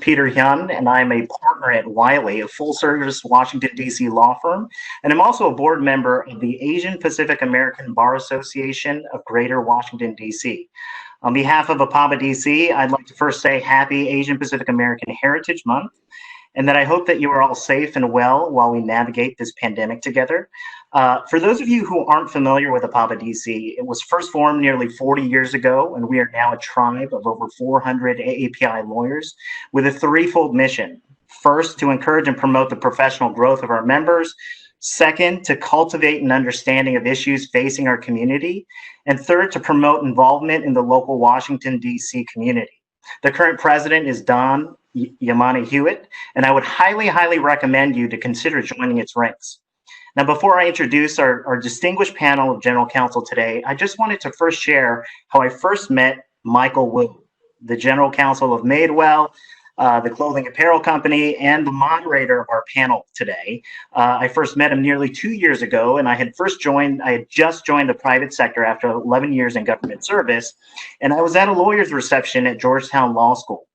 Peter Hyun, and I'm a partner at Wiley, a full-service Washington, D.C. law firm, and I'm also a board member of the Asian Pacific American Bar Association of Greater Washington, D.C. On behalf of APABA-DC, I'd like to first say Happy Asian Pacific American Heritage Month, and that I hope that you are all safe and well while we navigate this pandemic together. For those of you who aren't familiar with APABA-DC, it was first formed nearly 40 years ago, and we are now a tribe of over 400 AAPI lawyers with a threefold mission. First, to encourage and promote the professional growth of our members. Second, to cultivate an understanding of issues facing our community. And third, to promote involvement in the local Washington, D.C. community. The current president is Don Yamani Hewitt, and I would highly recommend you to consider joining its ranks. Now, before I introduce our distinguished panel of general counsel today, I just wanted to first share how I first met Michael Wu, the general counsel of Madewell, the clothing apparel company, and the moderator of our panel today. I first met him nearly 2 years ago, and I had just joined the private sector after 11 years in government service, and I was at a lawyer's reception at Georgetown Law School.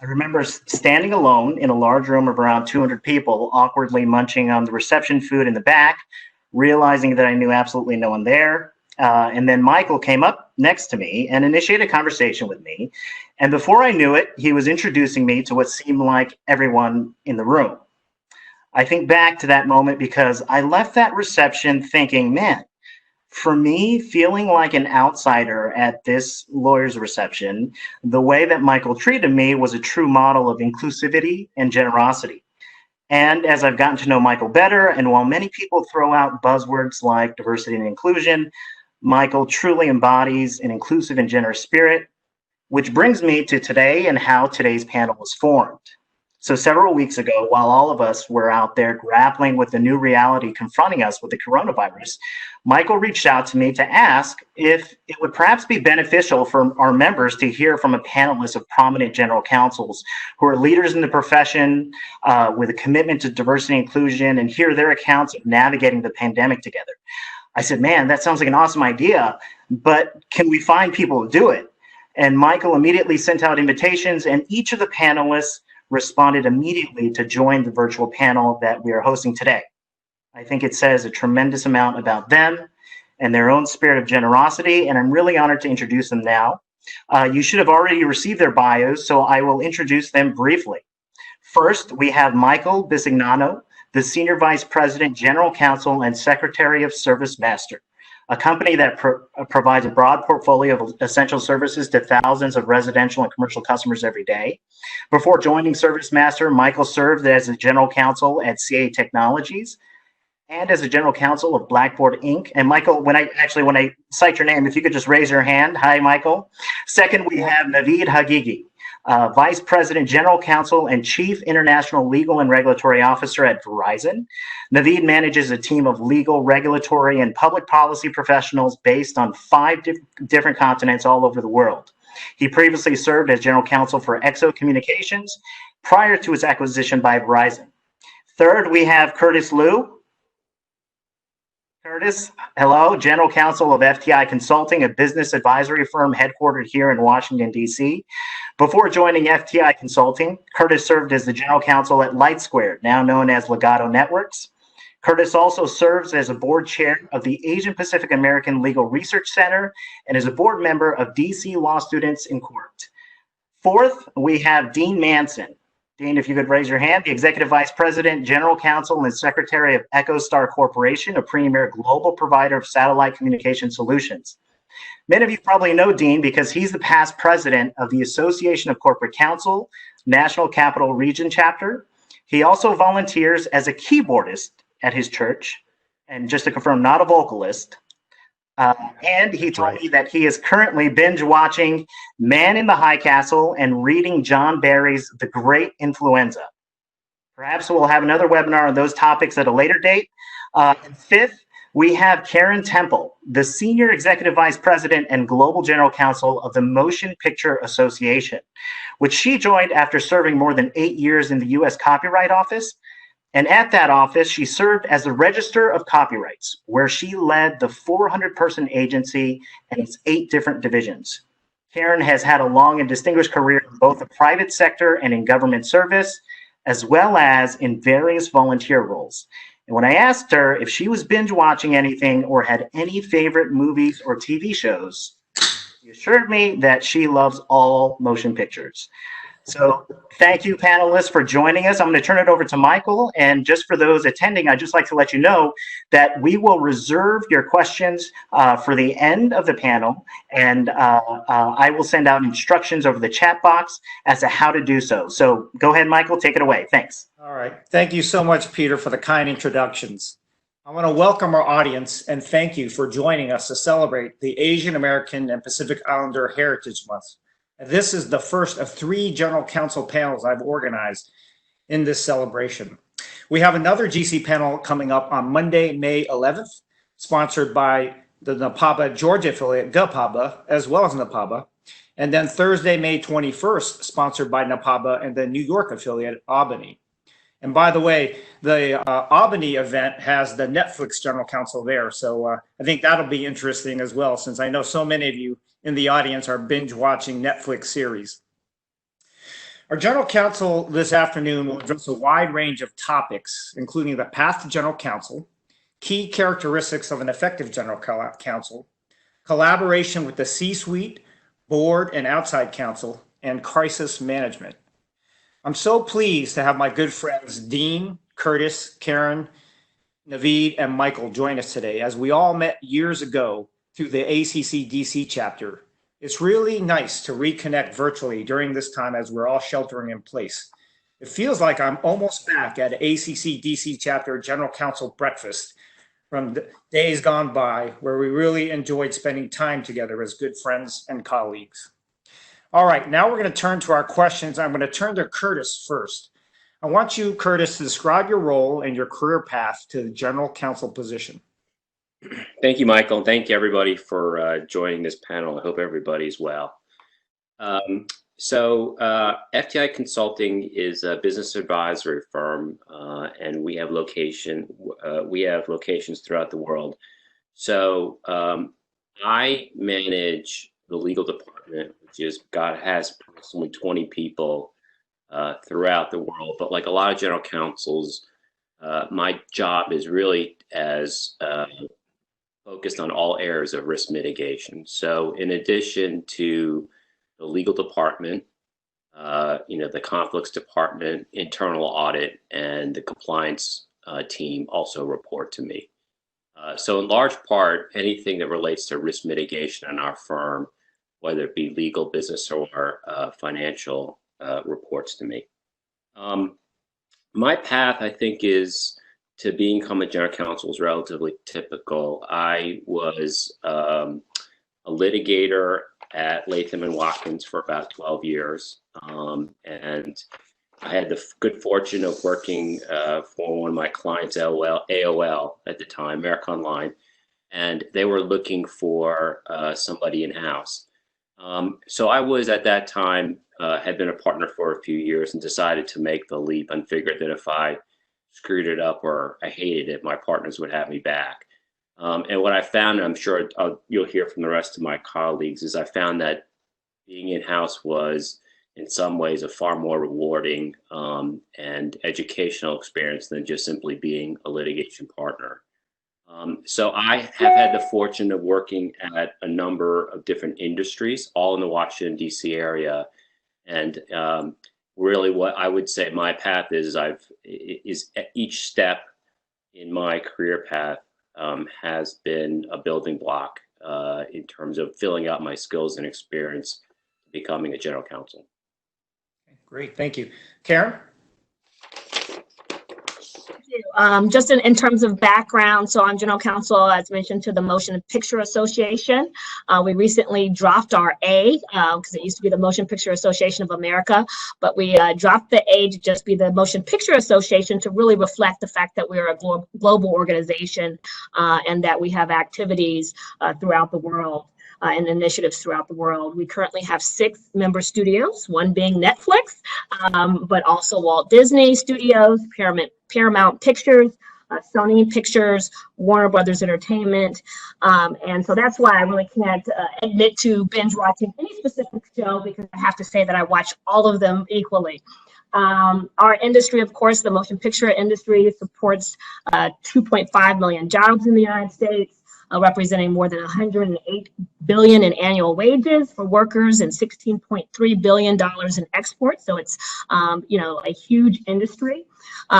I remember standing alone in a large room of around 200 people, awkwardly munching on the reception food in the back, realizing that I knew absolutely no one there. And then Michael came up next to me and initiated a conversation with me. And before I knew it, he was introducing me to what seemed like everyone in the room. I think back to that moment because I left that reception thinking, man, for me, feeling like an outsider at this lawyer's reception, the way that Michael treated me was a true model of inclusivity and generosity. And as I've gotten to know Michael better, and while many people throw out buzzwords like diversity and inclusion, Michael truly embodies an inclusive and generous spirit, which brings me to today and how today's panel was formed. So several weeks ago, while all of us were out there grappling with the new reality confronting us with the coronavirus, Michael reached out to me to ask if it would perhaps be beneficial for our members to hear from a panelist of prominent general counsels who are leaders in the profession with a commitment to diversity and inclusion, and hear their accounts of navigating the pandemic together. I said, man, that sounds like an awesome idea, but can we find people to do it? And Michael immediately sent out invitations, and each of the panelists responded immediately to join the virtual panel that we are hosting today. I think it says a tremendous amount about them and their own spirit of generosity, and I'm really honored to introduce them now. You should have already received their bios, so I will introduce them briefly. First, we have Michael Bisignano, the Senior Vice President, General Counsel, and Secretary of ServiceMaster, a company that provides a broad portfolio of essential services to thousands of residential and commercial customers every day. Before joining ServiceMaster, Michael served as a general counsel at CA Technologies and as a general counsel of Blackboard Inc. And Michael, when I cite your name, if you could just raise your hand. Hi, Michael. Second, we have Navid Haghighi, Vice President, General Counsel, and Chief International Legal and Regulatory Officer at Verizon. Navid manages a team of legal, regulatory, and public policy professionals based on 5 different continents all over the world. He previously served as General Counsel for EXO Communications prior to its acquisition by Verizon. Third, we have Curtis Liu. Curtis, hello, General Counsel of FTI Consulting, a business advisory firm headquartered here in Washington, D.C. Before joining FTI Consulting, Curtis served as the General Counsel at LightSquared, now known as Legato Networks. Curtis also serves as a board chair of the Asian Pacific American Legal Research Center and is a board member of D.C. Law Students in Court. Fourth, we have Dean Manson. Dean, if you could raise your hand, the Executive Vice President, General Counsel, and Secretary of Echostar Corporation, a premier global provider of satellite communication solutions. Many of you probably know Dean because he's the past president of the Association of Corporate Counsel, National Capital Region Chapter. He also volunteers as a keyboardist at his church, and just to confirm, not a vocalist. And he told me that he is currently binge watching Man in the High Castle and reading John Barry's The Great Influenza. Perhaps we'll have another webinar on those topics at a later date. And fifth, we have Karyn Temple, the Senior Executive Vice President and Global General Counsel of the Motion Picture Association, which she joined after serving more than 8 years in the U.S. Copyright Office. And at that office, she served as the Register of Copyrights, where she led the 400-person agency and its 8 different divisions. Karyn has had a long and distinguished career in both the private sector and in government service, as well as in various volunteer roles. And when I asked her if she was binge watching anything or had any favorite movies or TV shows, she assured me that she loves all motion pictures. So thank you, panelists, for joining us. I'm going to turn it over to Michael. And just for those attending, I'd just like to let you know that we will reserve your questions for the end of the panel. And I will send out instructions over the chat box as to how to do so. So go ahead, Michael, take it away. Thanks. All right. Thank you so much, Peter, for the kind introductions. I want to welcome our audience and thank you for joining us to celebrate the Asian American and Pacific Islander Heritage Month. And this is the first of 3 General Counsel panels I've organized in this celebration. We have another GC panel coming up on Monday, May 11th, sponsored by the NAPABA Georgia affiliate, GAPABA, as well as NAPABA. And then Thursday, May 21st, sponsored by NAPABA and the New York affiliate, Albany. And by the way, the Albany event has the Netflix General Counsel there. So I think that'll be interesting as well, since I know so many of you in the audience are binge watching Netflix series. Our General Counsel this afternoon will address a wide range of topics, including the path to General Counsel, key characteristics of an effective General Counsel, collaboration with the C-suite, board, and outside counsel, and crisis management. I'm so pleased to have my good friends Dean, Curtis, Karyn, Navid, and Michael join us today, as we all met years ago through the ACC-DC chapter. It's really nice to reconnect virtually during this time as we're all sheltering in place. It feels like I'm almost back at ACC-DC chapter General Counsel breakfast from the days gone by, where we really enjoyed spending time together as good friends and colleagues. All right, now we're going to turn to our questions. I'm going to turn to Curtis first. I want you, Curtis, to describe your role and your career path to the General Counsel position. Thank you, Michael. And thank you, everybody, for joining this panel. I hope everybody's well. FTI Consulting is a business advisory firm, and we have locations throughout the world. So I manage the legal department, which has approximately 20 people throughout the world. But like a lot of general counsels, my job is really as focused on all areas of risk mitigation. So in addition to the legal department, the conflicts department, internal audit, and the compliance team also report to me. So in large part, anything that relates to risk mitigation in our firm, whether it be legal, business, or financial, reports to me. My path, I think, is to become a general counsel is relatively typical. I was a litigator at Latham & Watkins for about 12 years. And I had the good fortune of working for one of my clients, AOL at the time, America Online, and they were looking for somebody in-house. So I was at that time, had been a partner for a few years and decided to make the leap and figured that if I screwed it up or I hated it, my partners would have me back. And what I found, and I'm sure you'll hear from the rest of my colleagues, is I found that being in-house was in some ways a far more rewarding and educational experience than just simply being a litigation partner. So I have had the fortune of working at a number of different industries, all in the Washington, D.C. area. And really what I would say my path is each step in my career path has been a building block in terms of filling out my skills and experience becoming a general counsel. Great, thank you. Karyn? Just in terms of background, so I'm general counsel, as mentioned, to the Motion Picture Association. We recently dropped our A, because it used to be the Motion Picture Association of America, but we dropped the A to just be the Motion Picture Association to really reflect the fact that we're a global organization and that we have activities throughout the world. And initiatives throughout the world. We currently have 6 member studios, one being Netflix, but also Walt Disney Studios, Paramount Pictures, Sony Pictures, Warner Brothers Entertainment. And so that's why I really can't admit to binge watching any specific show, because I have to say that I watch all of them equally. Our industry, of course, the motion picture industry, supports 2.5 million jobs in the United States, representing more than $108 billion in annual wages for workers and $16.3 billion in exports. So it's, a huge industry.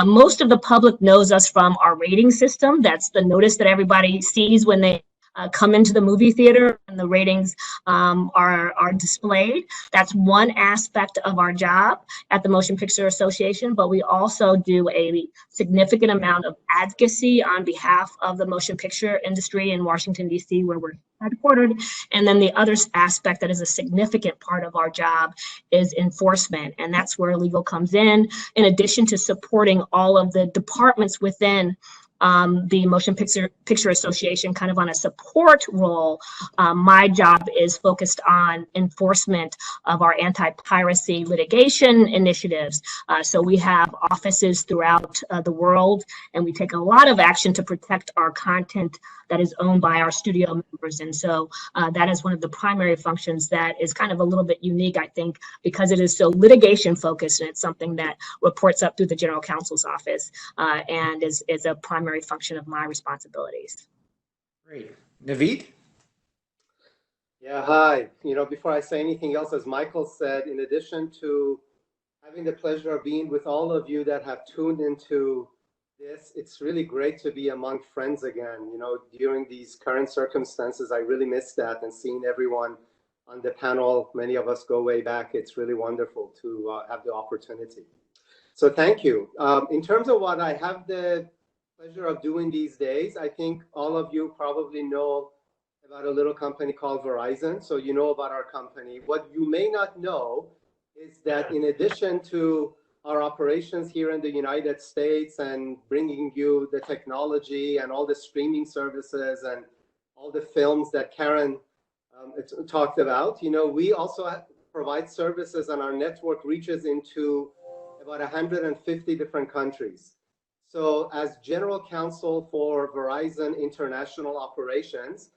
Most of the public knows us from our rating system. That's the notice that everybody sees when they come into the movie theater, and the ratings are displayed. That's one aspect of our job at the Motion Picture Association, but we also do a significant amount of advocacy on behalf of the motion picture industry in Washington, D.C., where we're headquartered. And then the other aspect that is a significant part of our job is enforcement, and that's where legal comes in addition to supporting all of the departments within the Motion Picture Association, kind of on a support role. My job is focused on enforcement of our anti-piracy litigation initiatives. So we have offices throughout the world, and we take a lot of action to protect our content that is owned by our studio members. And so that is one of the primary functions that is kind of a little bit unique, I think, because it is so litigation focused, and it's something that reports up through the General Counsel's office and is a primary function of my responsibilities. Great. Navid? Yeah, hi. Before I say anything else, as Michael said, in addition to having the pleasure of being with all of you that have tuned into this, it's really great to be among friends again. During these current circumstances, I really miss that, and seeing everyone on the panel, many of us go way back. It's really wonderful to have the opportunity. So thank you. In terms of what I have the pleasure of doing these days, I think all of you probably know about a little company called Verizon. So you know about our company. What you may not know is that in addition to our operations here in the United States and bringing you the technology and all the streaming services and all the films that Karyn talked about, we also provide services, and our network reaches into about 150 different countries. So as General Counsel for Verizon International Operations,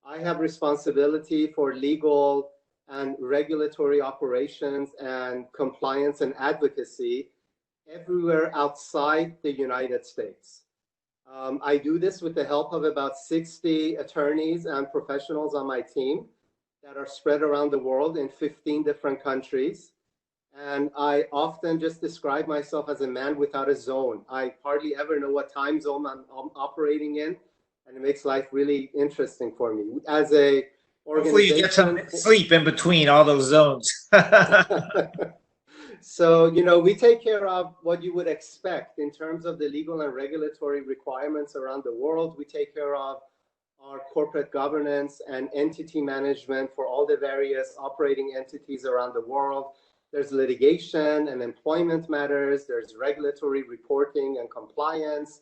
I have responsibility for legal and regulatory operations and compliance and advocacy everywhere outside the United States. I do this with the help of about 60 attorneys and professionals on my team that are spread around the world in 15 different countries. And I often just describe myself as a man without a zone. I hardly ever know what time zone I'm operating in, and it makes life really interesting for me. As a hopefully you get some sleep in between all those zones. So, we take care of what you would expect in terms of the legal and regulatory requirements around the world. We take care of our corporate governance and entity management for all the various operating entities around the world. There's litigation and employment matters. There's regulatory reporting and compliance.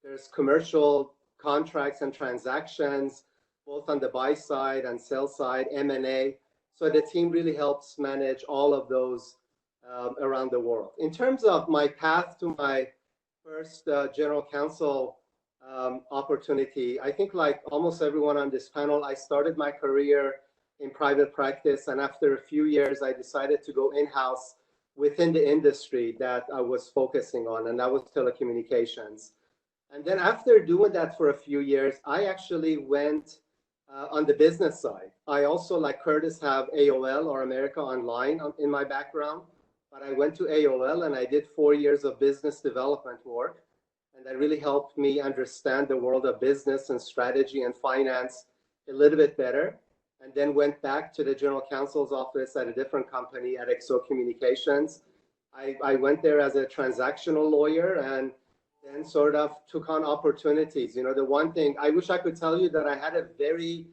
There's commercial contracts and transactions, both on the buy side and sell side, M&A. So the team really helps manage all of those around the world. In terms of my path to my first general counsel opportunity, I think like almost everyone on this panel, I started my career in private practice, and after a few years, I decided to go in-house within the industry that I was focusing on, and that was telecommunications. And then after doing that for a few years, I actually went on the business side. I also, like Curtis, have AOL or America Online in my background, but I went to AOL and I did 4 years of business development work, and that really helped me understand the world of business and strategy and finance a little bit better. And then went back to the general counsel's office at a different company at XO Communications. I went there as a transactional lawyer and then sort of took on opportunities. The one thing, I wish I could tell you that I had a very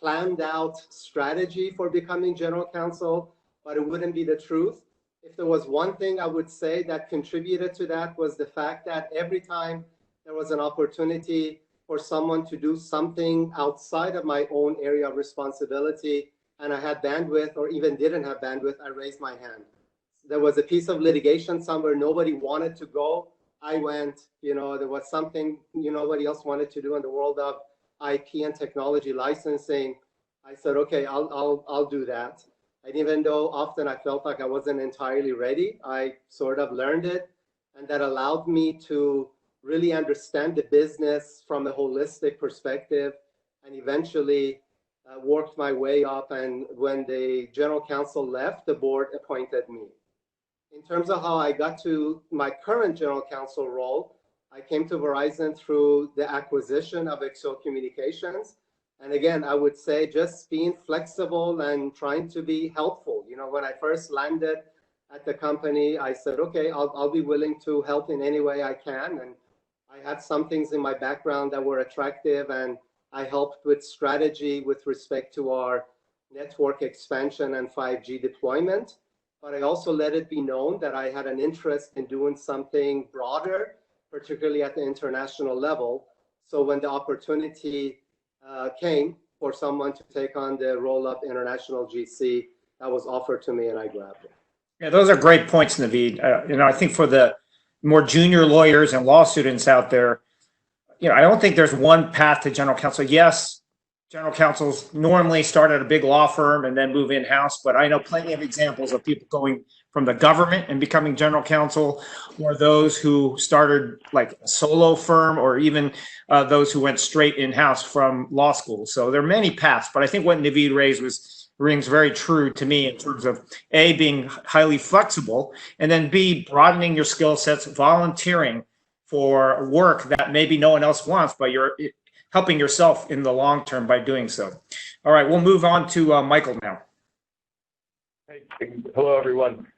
planned out strategy for becoming general counsel, but it wouldn't be the truth. If there was one thing I would say that contributed to that was the fact that every time there was an opportunity for someone to do something outside of my own area of responsibility, and I had bandwidth or even didn't have bandwidth, I raised my hand. There was a piece of litigation somewhere nobody wanted to go. I went, there was something, nobody else wanted to do in the world of IP and technology licensing. I said, okay, I'll do that. And even though often I felt like I wasn't entirely ready, I sort of learned it. And that allowed me to really understand the business from a holistic perspective, and eventually worked my way up. And when the general counsel left, the board appointed me. In terms of how I got to my current general counsel role, I came to Verizon through the acquisition of XO Communications. And again, I would say just being flexible and trying to be helpful. When I first landed at the company, I said, okay, I'll be willing to help in any way I can. And I had some things in my background that were attractive, and I helped with strategy with respect to our network expansion and 5G deployment. But I also let it be known that I had an interest in doing something broader, particularly at the international level. So when the opportunity came for someone to take on the role of international GC, that was offered to me and I grabbed it. Yeah, those are great points, Navid. I think for the more junior lawyers and law students out there, I don't think there's one path to general counsel. Yes, general counsels normally start at a big law firm and then move in-house, but I know plenty of examples of people going from the government and becoming general counsel, or those who started like a solo firm, or even those who went straight in-house from law school. So there are many paths, but I think what Navid raised rings very true to me in terms of A, being highly flexible, and then B, broadening your skill sets, volunteering for work that maybe no one else wants, but you're helping yourself in the long term by doing so. All right, we'll move on to Michael now. Hey, hello, everyone.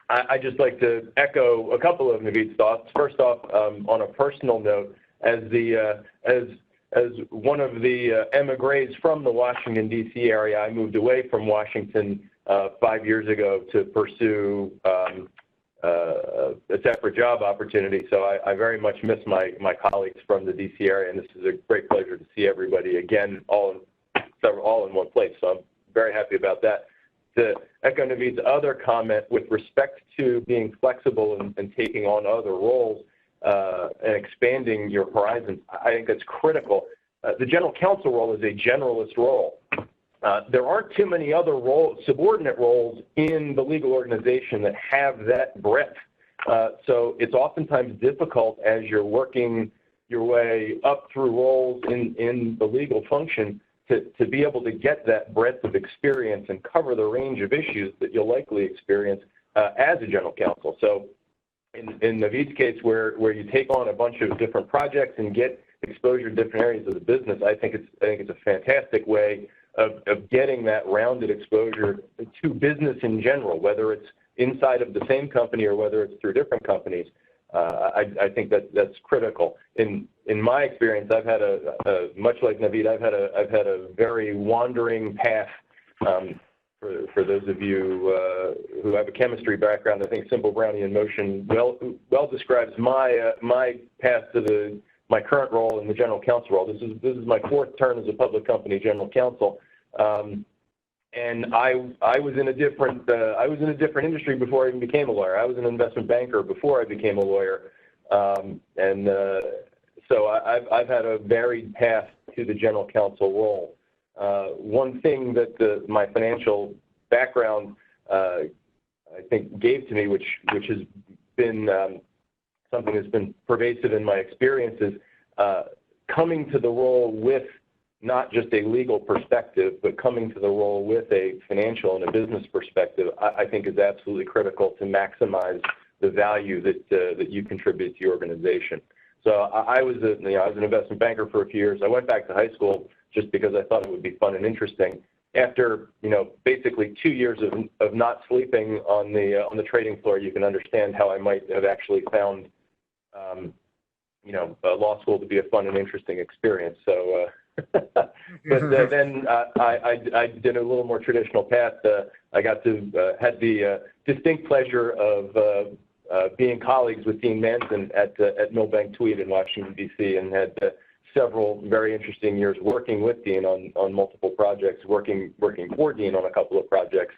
I'd just like to echo a couple of Navid's thoughts. First off, on a personal note, as one of the emigres from the Washington, D.C. area, I moved away from Washington 5 years ago to pursue a separate job opportunity. So I very much miss my colleagues from the D.C. area, and this is a great pleasure to see everybody again, all in one place. So I'm very happy about that. To echo Navid's other comment with respect to being flexible and taking on other roles and expanding your horizons, I think that's critical. The general counsel role is a generalist role. There aren't too many other subordinate roles in the legal organization that have that breadth. So it's oftentimes difficult as you're working your way up through roles in the legal function to be able to get that breadth of experience and cover the range of issues that you'll likely experience as a general counsel. So in Navid's case, where you take on a bunch of different projects and get exposure to different areas of the business, I think it's a fantastic way of getting that rounded exposure to business in general, whether it's inside of the same company or whether it's through different companies. I think that's critical. In my experience, I've had much like Navid, I've had a very wandering path. For those of you who have a chemistry background, I think Simple Brownian motion well describes my path to my current role in the general counsel role. This is my fourth term as a public company general counsel, and I was in a different industry before I even became a lawyer. I was an investment banker before I became a lawyer, so I've had a varied path to the general counsel role. One thing that my financial background I think gave to me, which has been something that's been pervasive in my experiences, coming to the role with not just a legal perspective, but coming to the role with a financial and a business perspective, I think is absolutely critical to maximize the value that you contribute to your organization. So I was an investment banker for a few years. I went back to high school just because I thought it would be fun and interesting. After basically 2 years of not sleeping on the trading floor, you can understand how I might have actually found law school to be a fun and interesting experience. So, but then I did a little more traditional path. I got to had the distinct pleasure of being colleagues with Dean Manson at Milbank Tweed in Washington, D.C., and had several very interesting years working with Dean on multiple projects, working for Dean on a couple of projects.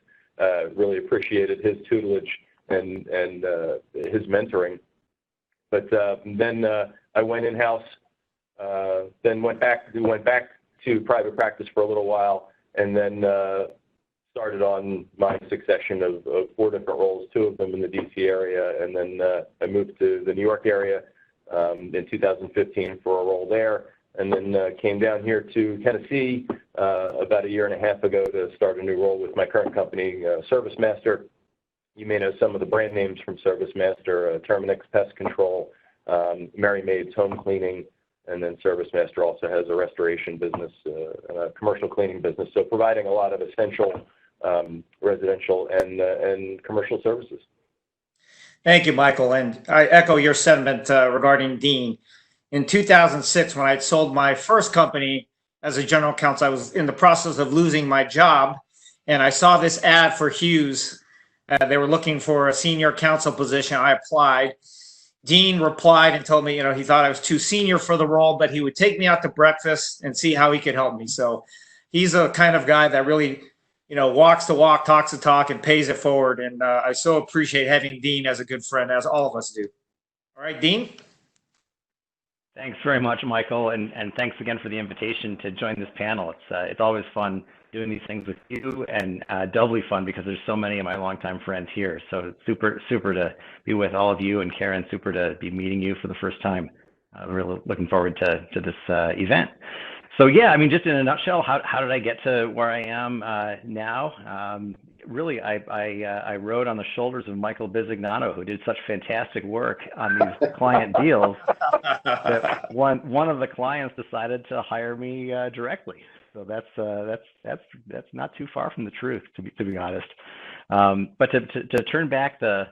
Really appreciated his tutelage and his mentoring. But then I went in-house, then went back to private practice for a little while, and then started on my succession of 4 different roles, 2 of them in the DC area, and then I moved to the New York area in 2015 for a role there, and then came down here to Tennessee about a year and a half ago to start a new role with my current company, ServiceMaster. You may know some of the brand names from ServiceMaster, Terminix Pest Control, Mary Maid's Home Cleaning, and then ServiceMaster also has a restoration business, a commercial cleaning business, so providing a lot of essential residential and commercial services. Thank you, Michael. And I echo your sentiment regarding Dean. In 2006, when I had sold my first company as a general counsel, I was in the process of losing my job, and I saw this ad for Hughes. They were looking for a senior counsel position. I applied. Dean replied and told me, he thought I was too senior for the role, but he would take me out to breakfast and see how he could help me. So he's a kind of guy that really, walks the walk, talks the talk, and pays it forward. And I so appreciate having Dean as a good friend, as all of us do. All right, Dean? Thanks very much, Michael, and thanks again for the invitation to join this panel. It's always fun doing these things with you, and doubly fun because there's so many of my longtime friends here. So super to be with all of you, and Karyn, super to be meeting you for the first time. Really looking forward to this event. So yeah, just in a nutshell, how did I get to where I am now? Really, I rode on the shoulders of Michael Bisignano, who did such fantastic work on these client deals that one of the clients decided to hire me directly. So that's not too far from the truth, to be honest. But to turn back the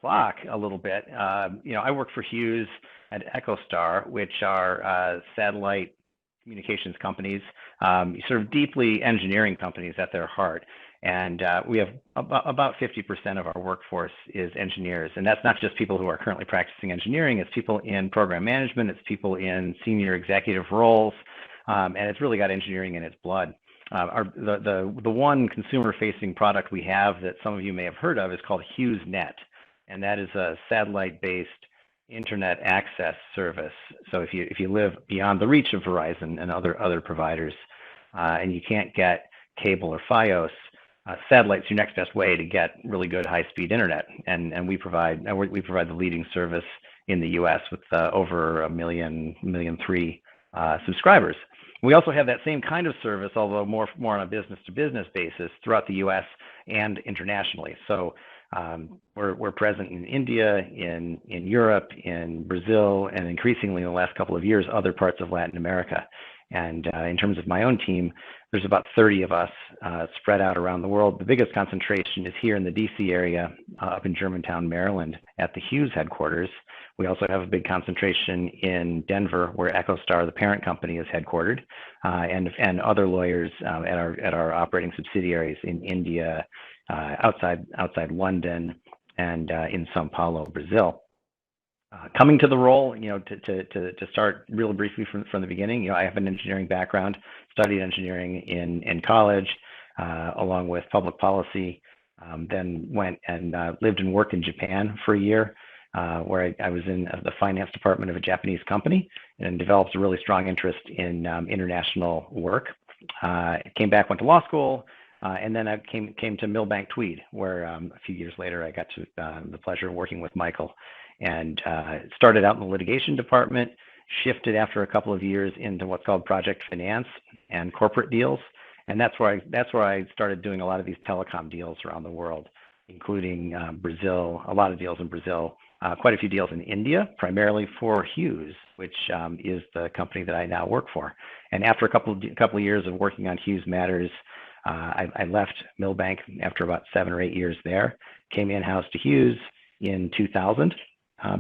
clock a little bit, I work for Hughes and Echostar, which are satellite communications companies, sort of deeply engineering companies at their heart. And we have about 50% of our workforce is engineers. And that's not just people who are currently practicing engineering, it's people in program management, it's people in senior executive roles, and it's really got engineering in its blood. The one consumer-facing product we have that some of you may have heard of is called HughesNet, and that is a satellite-based internet access service. So if you live beyond the reach of Verizon and other providers, and you can't get cable or Fios, satellite's your next best way to get really good high-speed internet, and we provide the leading service in the U.S. with over 1.3 million subscribers. We also have that same kind of service, although more on a business-to-business basis throughout the U.S. and internationally. So we're present in India, in Europe, in Brazil, and increasingly in the last couple of years, other parts of Latin America. And in terms of my own team, there's about 30 of us spread out around the world. The biggest concentration is here in the DC area, up in Germantown, Maryland, at the Hughes headquarters. We also have a big concentration in Denver, where Echostar, the parent company, is headquartered, and other lawyers at our operating subsidiaries in India, outside London, and in Sao Paulo, Brazil. Coming to the role, to start real briefly from the beginning, I have an engineering background, studied engineering in college, along with public policy, then went and lived and worked in Japan for a year, where I was in the finance department of a Japanese company and developed a really strong interest in international work. Came back, went to law school, and then I came to Milbank Tweed, where a few years later I got to the pleasure of working with Michael. And started out in the litigation department, shifted after a couple of years into what's called project finance and corporate deals, and that's where I started doing a lot of these telecom deals around the world, including Brazil, a lot of deals in Brazil, quite a few deals in India, primarily for Hughes, which is the company that I now work for. And after a couple of years of working on Hughes matters, I left Milbank after about 7 or 8 years there, came in-house to Hughes in 2000.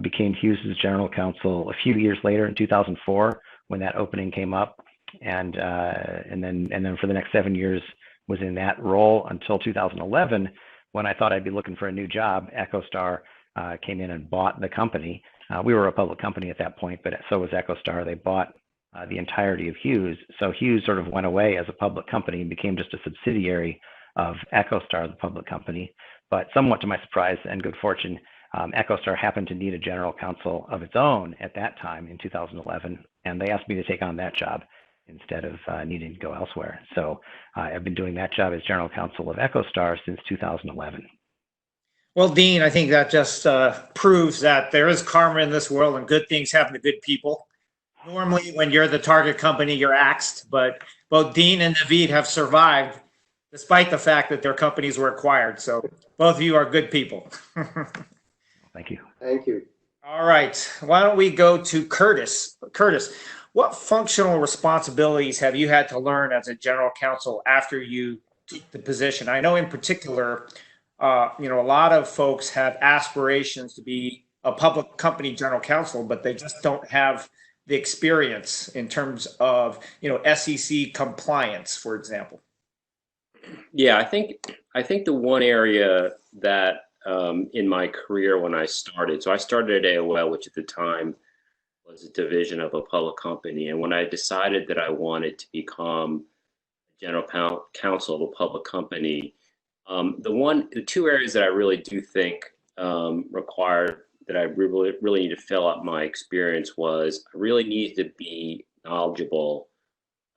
Became Hughes' general counsel a few years later in 2004 when that opening came up, and then for the next 7 years was in that role until 2011 when I thought I'd be looking for a new job. Echostar came in and bought the company. We were a public company at that point, but so was Echostar. They bought the entirety of Hughes. So Hughes sort of went away as a public company and became just a subsidiary of Echostar, the public company. But somewhat to my surprise and good fortune, Echostar happened to need a general counsel of its own at that time in 2011, and they asked me to take on that job instead of needing to go elsewhere. So I've been doing that job as general counsel of Echostar since 2011. Well, Dean, I think that just proves that there is karma in this world and good things happen to good people. Normally, when you're the target company, you're axed, but both Dean and Navid have survived despite the fact that their companies were acquired. So both of you are good people. Thank you. Thank you. All right. Why don't we go to Curtis? Curtis, what functional responsibilities have you had to learn as a general counsel after you took the position? I know in particular, a lot of folks have aspirations to be a public company general counsel, but they just don't have the experience in terms of, SEC compliance, for example. Yeah, I think the one area that in my career when I started, so I started at AOL, which at the time was a division of a public company. And when I decided that I wanted to become general counsel of a public company, the two areas that I really do think required that I really need to fill up my experience was I really needed to be knowledgeable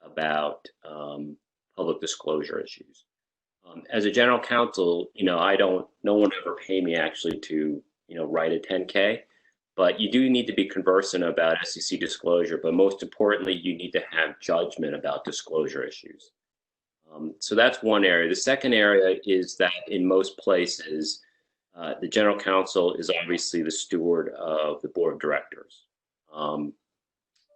about public disclosure issues. As a general counsel, no one ever paid me actually to, write a 10K, but you do need to be conversant about SEC disclosure, but most importantly, you need to have judgment about disclosure issues. So that's one area. The second area is that in most places, the general counsel is obviously the steward of the board of directors. And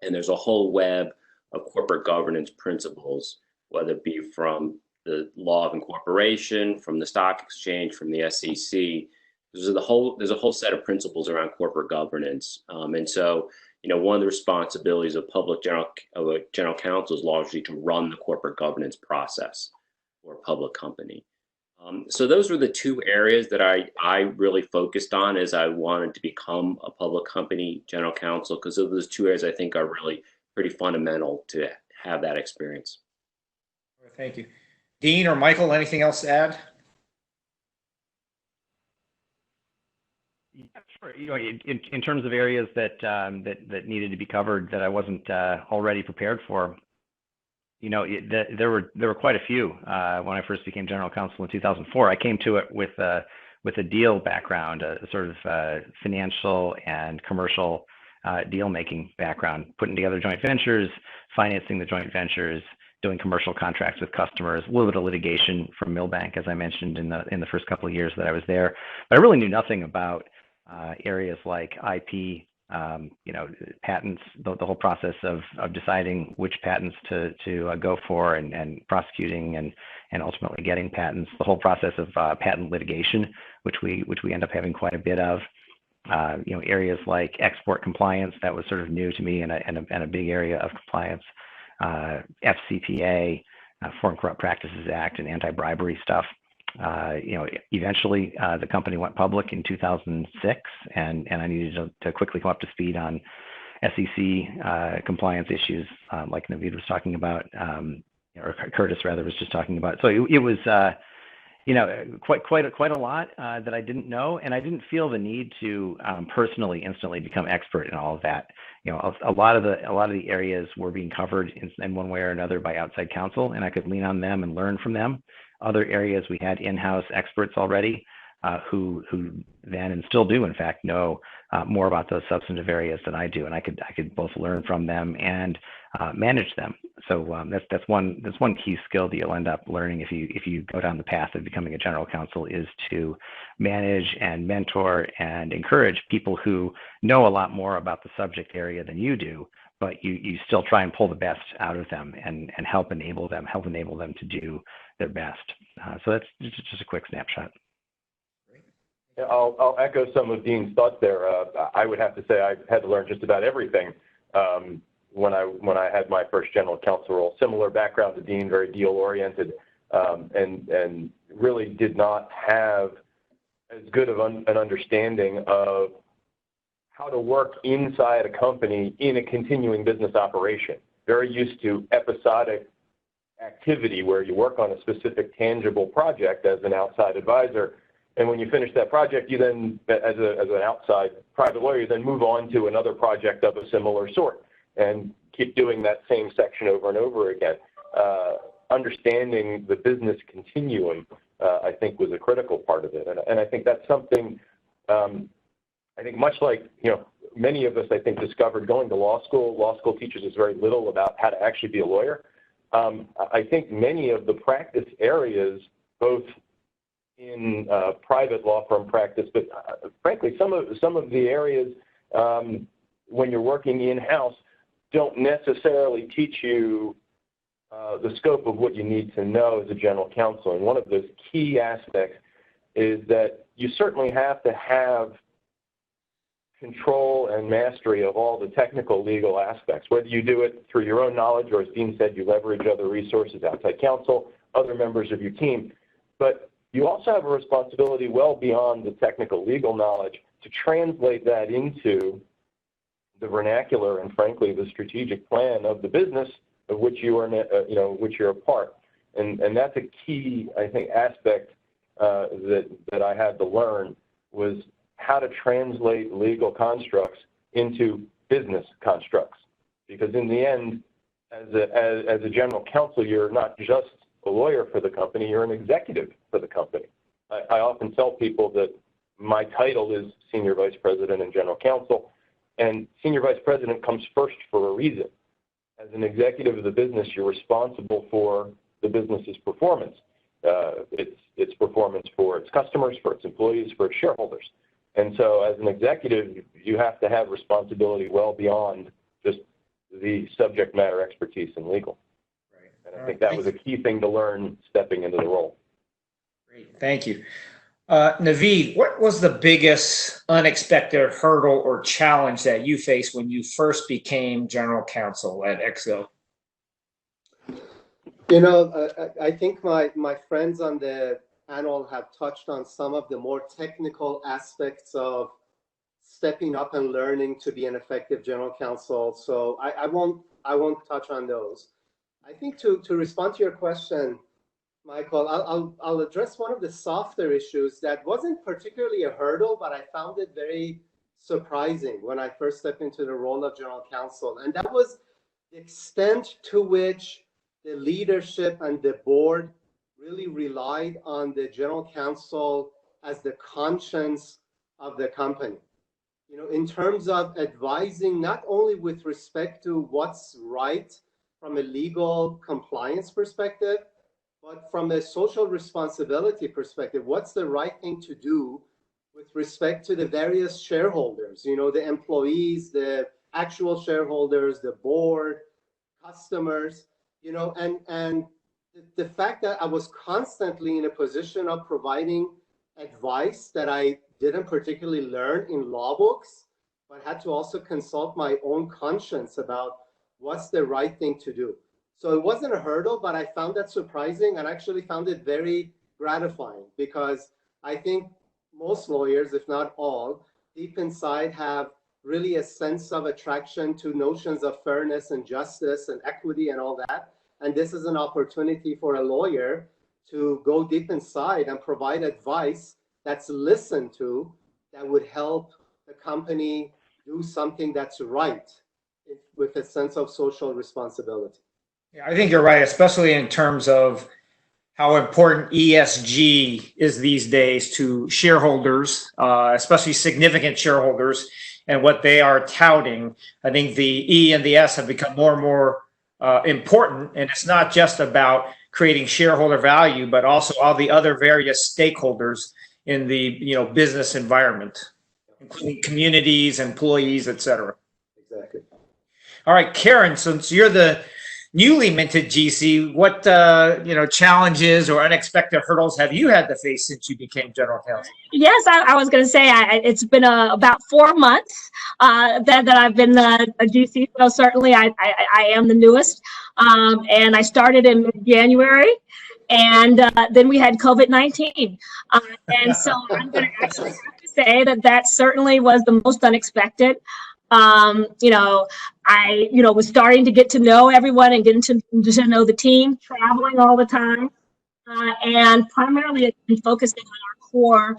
there's a whole web of corporate governance principles, whether it be from the law of incorporation, from the stock exchange, from the SEC. There's a whole set of principles around corporate governance. And so, one of the responsibilities of a general counsel is largely to run the corporate governance process for a public company. So those were the two areas that I really focused on as I wanted to become a public company general counsel, because those two areas I think are really pretty fundamental to have that experience. Thank you. Dean or Michael, anything else to add? Yeah, sure. In terms of areas that needed to be covered that I wasn't already prepared for, there were quite a few when I first became general counsel in 2004. I came to it with a deal background, a sort of financial and commercial deal making background, putting together joint ventures, financing the joint ventures, doing commercial contracts with customers, a little bit of litigation from Milbank, as I mentioned in the first couple of years that I was there. But I really knew nothing about areas like IP, patents, the whole process of deciding which patents to go for and prosecuting and ultimately getting patents, the whole process of patent litigation, which we end up having quite a bit of. Areas like export compliance, that was sort of new to me and a big area of compliance. FCPA, Foreign Corrupt Practices Act, and anti-bribery stuff. Eventually the company went public in 2006, and I needed to quickly come up to speed on SEC compliance issues, like Navid was talking about, or Curtis rather was just talking about. So it was quite a lot that I didn't know, and I didn't feel the need to personally instantly become expert in all of that. A lot of the areas were being covered in one way or another by outside counsel, and I could lean on them and learn from them. Other areas we had in-house experts already who then and still do in fact know more about those substantive areas than I do, and I could both learn from them and manage them. So that's one key skill that you'll end up learning if you go down the path of becoming a general counsel, is to manage and mentor and encourage people who know a lot more about the subject area than you do, but you still try and pull the best out of them and help enable them to do their best. So that's just a quick snapshot. Yeah, I'll echo some of Dean's thoughts there. I would have to say I had to learn just about everything when I had my first general counsel role. Similar background to Dean, very deal oriented, and really did not have as good of an understanding of how to work inside a company in a continuing business operation. Very used to episodic activity where you work on a specific tangible project as an outside advisor, And when you finish that project, you then, as an outside private lawyer, you then move on to another project of a similar sort and keep doing that same section over and over again. Understanding the business continuum, I think, was a critical part of it. And I think that's something, I think much like, many of us, I think, discovered going to law school teaches us very little about how to actually be a lawyer. I think many of the practice areas, both in private law firm practice, but frankly, some of the areas when you're working in-house don't necessarily teach you the scope of what you need to know as a general counsel. And one of those key aspects is that you certainly have to have control and mastery of all the technical legal aspects, whether you do it through your own knowledge or, as Dean said, you leverage other resources, outside counsel, other members of your team. But you also have a responsibility well beyond the technical legal knowledge to translate that into the vernacular and, frankly, the strategic plan of the business of which you are, which you're a part. And that's a key, I think, aspect that I had to learn, was how to translate legal constructs into business constructs. Because in the end, as a general counsel, you're not just a lawyer for the company, you're an executive for the company. I often tell people that my title is Senior Vice President and General Counsel, and Senior Vice President comes first for a reason. As an executive of the business, you're responsible for the business's performance. Its performance for its customers, for its employees, for its shareholders. And so as an executive, you have to have responsibility well beyond just the subject matter expertise in legal. Right. And I think that was a key thing to learn stepping into the role. Great, thank you. Navid, what was the biggest unexpected hurdle or challenge that you faced when you first became general counsel at EXO? I think my friends on the panel have touched on some of the more technical aspects of stepping up and learning to be an effective general counsel. So I won't touch on those. I think to respond to your question, Michael, I'll address one of the softer issues that wasn't particularly a hurdle, but I found it very surprising when I first stepped into the role of general counsel. And that was the extent to which the leadership and the board really relied on the general counsel as the conscience of the company. In terms of advising, not only with respect to what's right from a legal compliance perspective, but from a social responsibility perspective, what's the right thing to do with respect to the various shareholders, the employees, the actual shareholders, the board, customers, and the fact that I was constantly in a position of providing advice that I didn't particularly learn in law books, but had to also consult my own conscience about what's the right thing to do. So it wasn't a hurdle, but I found that surprising and actually found it very gratifying, because I think most lawyers, if not all, deep inside have really a sense of attraction to notions of fairness and justice and equity and all that. And this is an opportunity for a lawyer to go deep inside and provide advice that's listened to, that would help the company do something that's right with a sense of social responsibility. Yeah, I think you're right, especially in terms of how important ESG is these days to shareholders, especially significant shareholders, and what they are touting. I think the E and the S have become more and more important, and it's not just about creating shareholder value, but also all the other various stakeholders in the business environment, including communities, employees, et cetera. Exactly. All right, Karyn, since you're the newly minted GC, what challenges or unexpected hurdles have you had to face since you became general counsel? Yes, I was going to say it's been about 4 months that I've been a GC. So certainly I am the newest, and I started in January, and then we had COVID-19, and so I'm going to actually have to say that certainly was the most unexpected. I was starting to get to know everyone and getting to know the team, traveling all the time, and primarily focusing on our core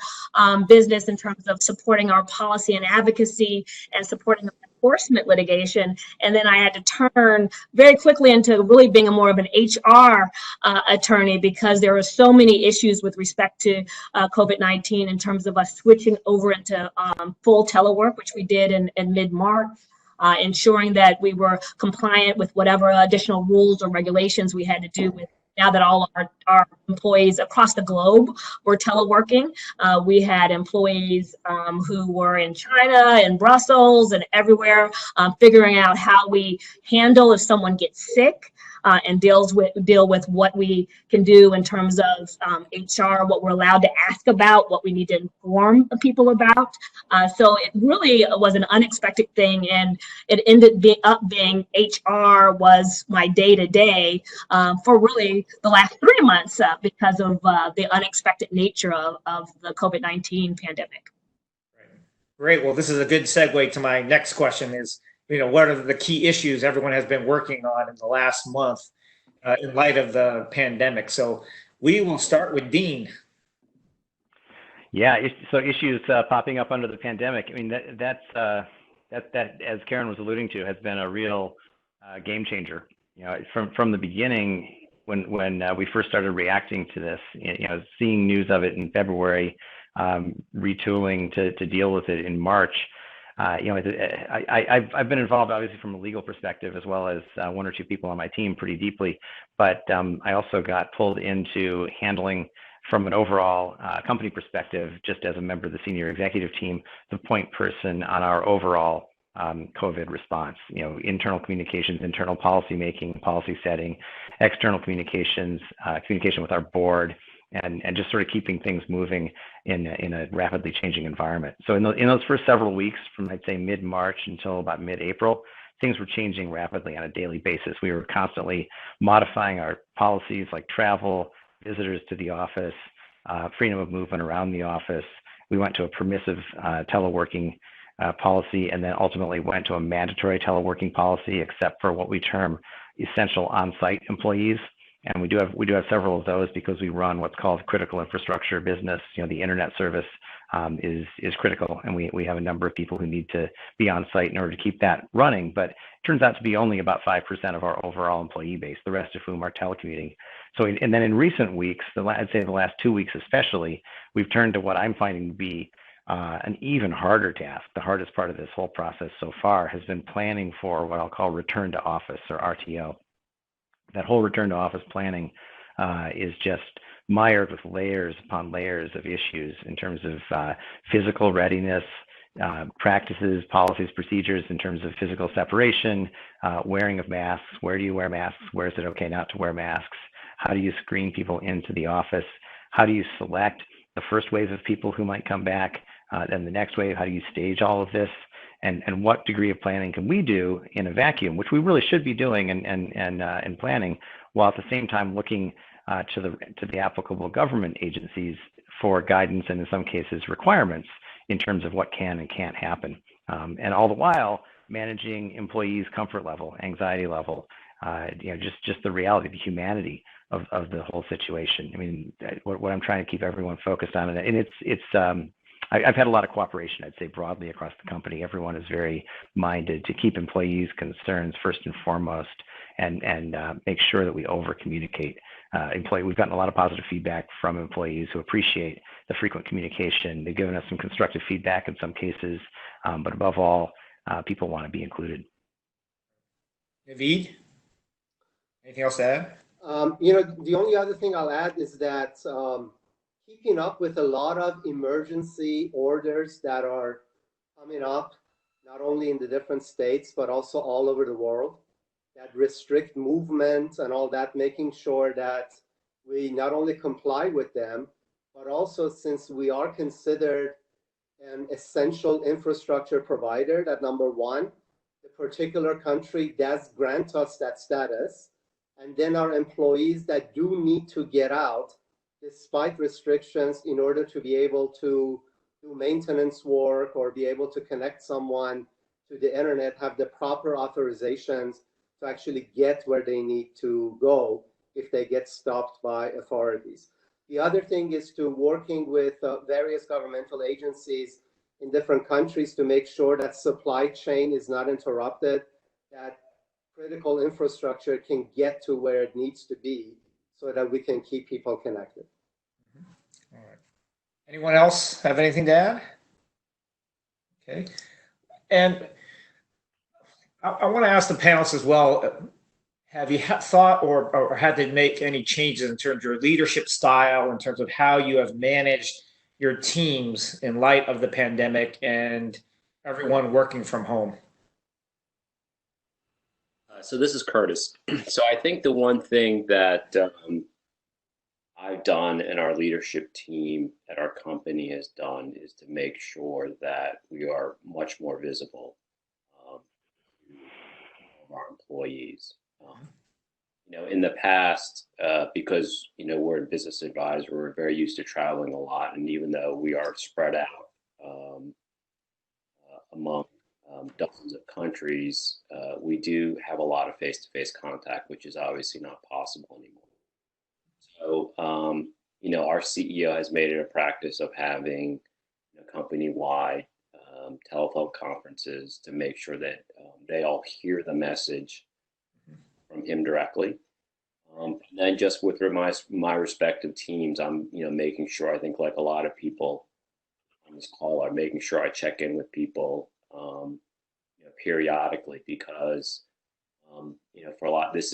business in terms of supporting our policy and advocacy and supporting enforcement litigation. And then I had to turn very quickly into really being more of an HR attorney, because there were so many issues with respect to COVID-19 in terms of us switching over into full telework, which we did in mid-March. Ensuring that we were compliant with whatever additional rules or regulations we had to do with, now that all of our employees across the globe were teleworking. We had employees who were in China and Brussels and everywhere, figuring out how we handle if someone gets sick. And deal with what we can do in terms of HR, what we're allowed to ask about, what we need to inform people about. So it really was an unexpected thing, and it ended up being HR was my day-to-day for really the last 3 months because of the unexpected nature of the COVID-19 pandemic. Great. Well, this is a good segue to my next question is, what are the key issues everyone has been working on in the last month in light of the pandemic? So we will start with Dean. Yeah, so issues popping up under the pandemic. I mean, that as Karyn was alluding to, has been a real game changer. From the beginning, when we first started reacting to this, seeing news of it in February, retooling to deal with it in March. I've been involved, obviously, from a legal perspective, as well as one or two people on my team pretty deeply, but I also got pulled into handling, from an overall company perspective, just as a member of the senior executive team, the point person on our overall COVID response, internal communications, internal policy making, policy setting, external communications, communication with our board, and just sort of keeping things moving in a rapidly changing environment. So in those first several weeks, from I'd say mid-March until about mid-April, things were changing rapidly on a daily basis. We were constantly modifying our policies like travel, visitors to the office, freedom of movement around the office. We went to a permissive teleworking policy, and then ultimately went to a mandatory teleworking policy, except for what we term essential on-site employees. And we do have several of those because we run what's called critical infrastructure business. The internet service is critical, and we have a number of people who need to be on site in order to keep that running. But it turns out to be only about 5% of our overall employee base, the rest of whom are telecommuting. So, and then in recent weeks, I'd say the last 2 weeks especially, we've turned to what I'm finding to be an even harder task. The hardest part of this whole process so far has been planning for what I'll call return to office, or RTO. That whole return to office planning is just mired with layers upon layers of issues in terms of physical readiness, practices, policies, procedures in terms of physical separation, wearing of masks. Where do you wear masks? Where is it okay not to wear masks? How do you screen people into the office? How do you select the first wave of people who might come back? Then the next wave, how do you stage all of this? And what degree of planning can we do in a vacuum, which we really should be doing and planning, while at the same time looking to the applicable government agencies for guidance and in some cases requirements in terms of what can and can't happen, and all the while managing employees' comfort level, anxiety level, just the reality, the humanity of the whole situation. I mean, what I'm trying to keep everyone focused on, and it's I've had a lot of cooperation, I'd say, broadly across the company. Everyone is very minded to keep employees' concerns first and foremost, and make sure that we over-communicate. We've gotten a lot of positive feedback from employees who appreciate the frequent communication. They've given us some constructive feedback in some cases, but above all, people want to be included. Navid, anything else to add? The only other thing I'll add is that keeping up with a lot of emergency orders that are coming up, not only in the different states, but also all over the world, that restrict movement and all that, making sure that we not only comply with them, but also, since we are considered an essential infrastructure provider, that number one, the particular country does grant us that status. And then our employees that do need to get out despite restrictions in order to be able to do maintenance work or be able to connect someone to the internet, have the proper authorizations to actually get where they need to go if they get stopped by authorities. The other thing is to working with various governmental agencies in different countries to make sure that supply chain is not interrupted, that critical infrastructure can get to where it needs to be so that we can keep people connected. All right. Anyone else have anything to add? Okay. And I want to ask the panelists as well, have you thought or had to make any changes in terms of your leadership style, in terms of how you have managed your teams in light of the pandemic and everyone working from home? So this is Curtis. So I think the one thing that I've done and our leadership team at our company has done is to make sure that we are much more visible to our employees. You know, in the past, because, you know, we're a business advisor, we're very used to traveling a lot. And even though we are spread out among dozens of countries, we do have a lot of face-to-face contact, which is obviously not possible anymore. So, you know, our CEO has made it a practice of having, you know, company-wide telephone conferences to make sure that they all hear the message from him directly. And then just with my respective teams, I'm, you know, making sure, I think like a lot of people on this call are, making sure I check in with people you know, periodically, because you know, for a lot, it's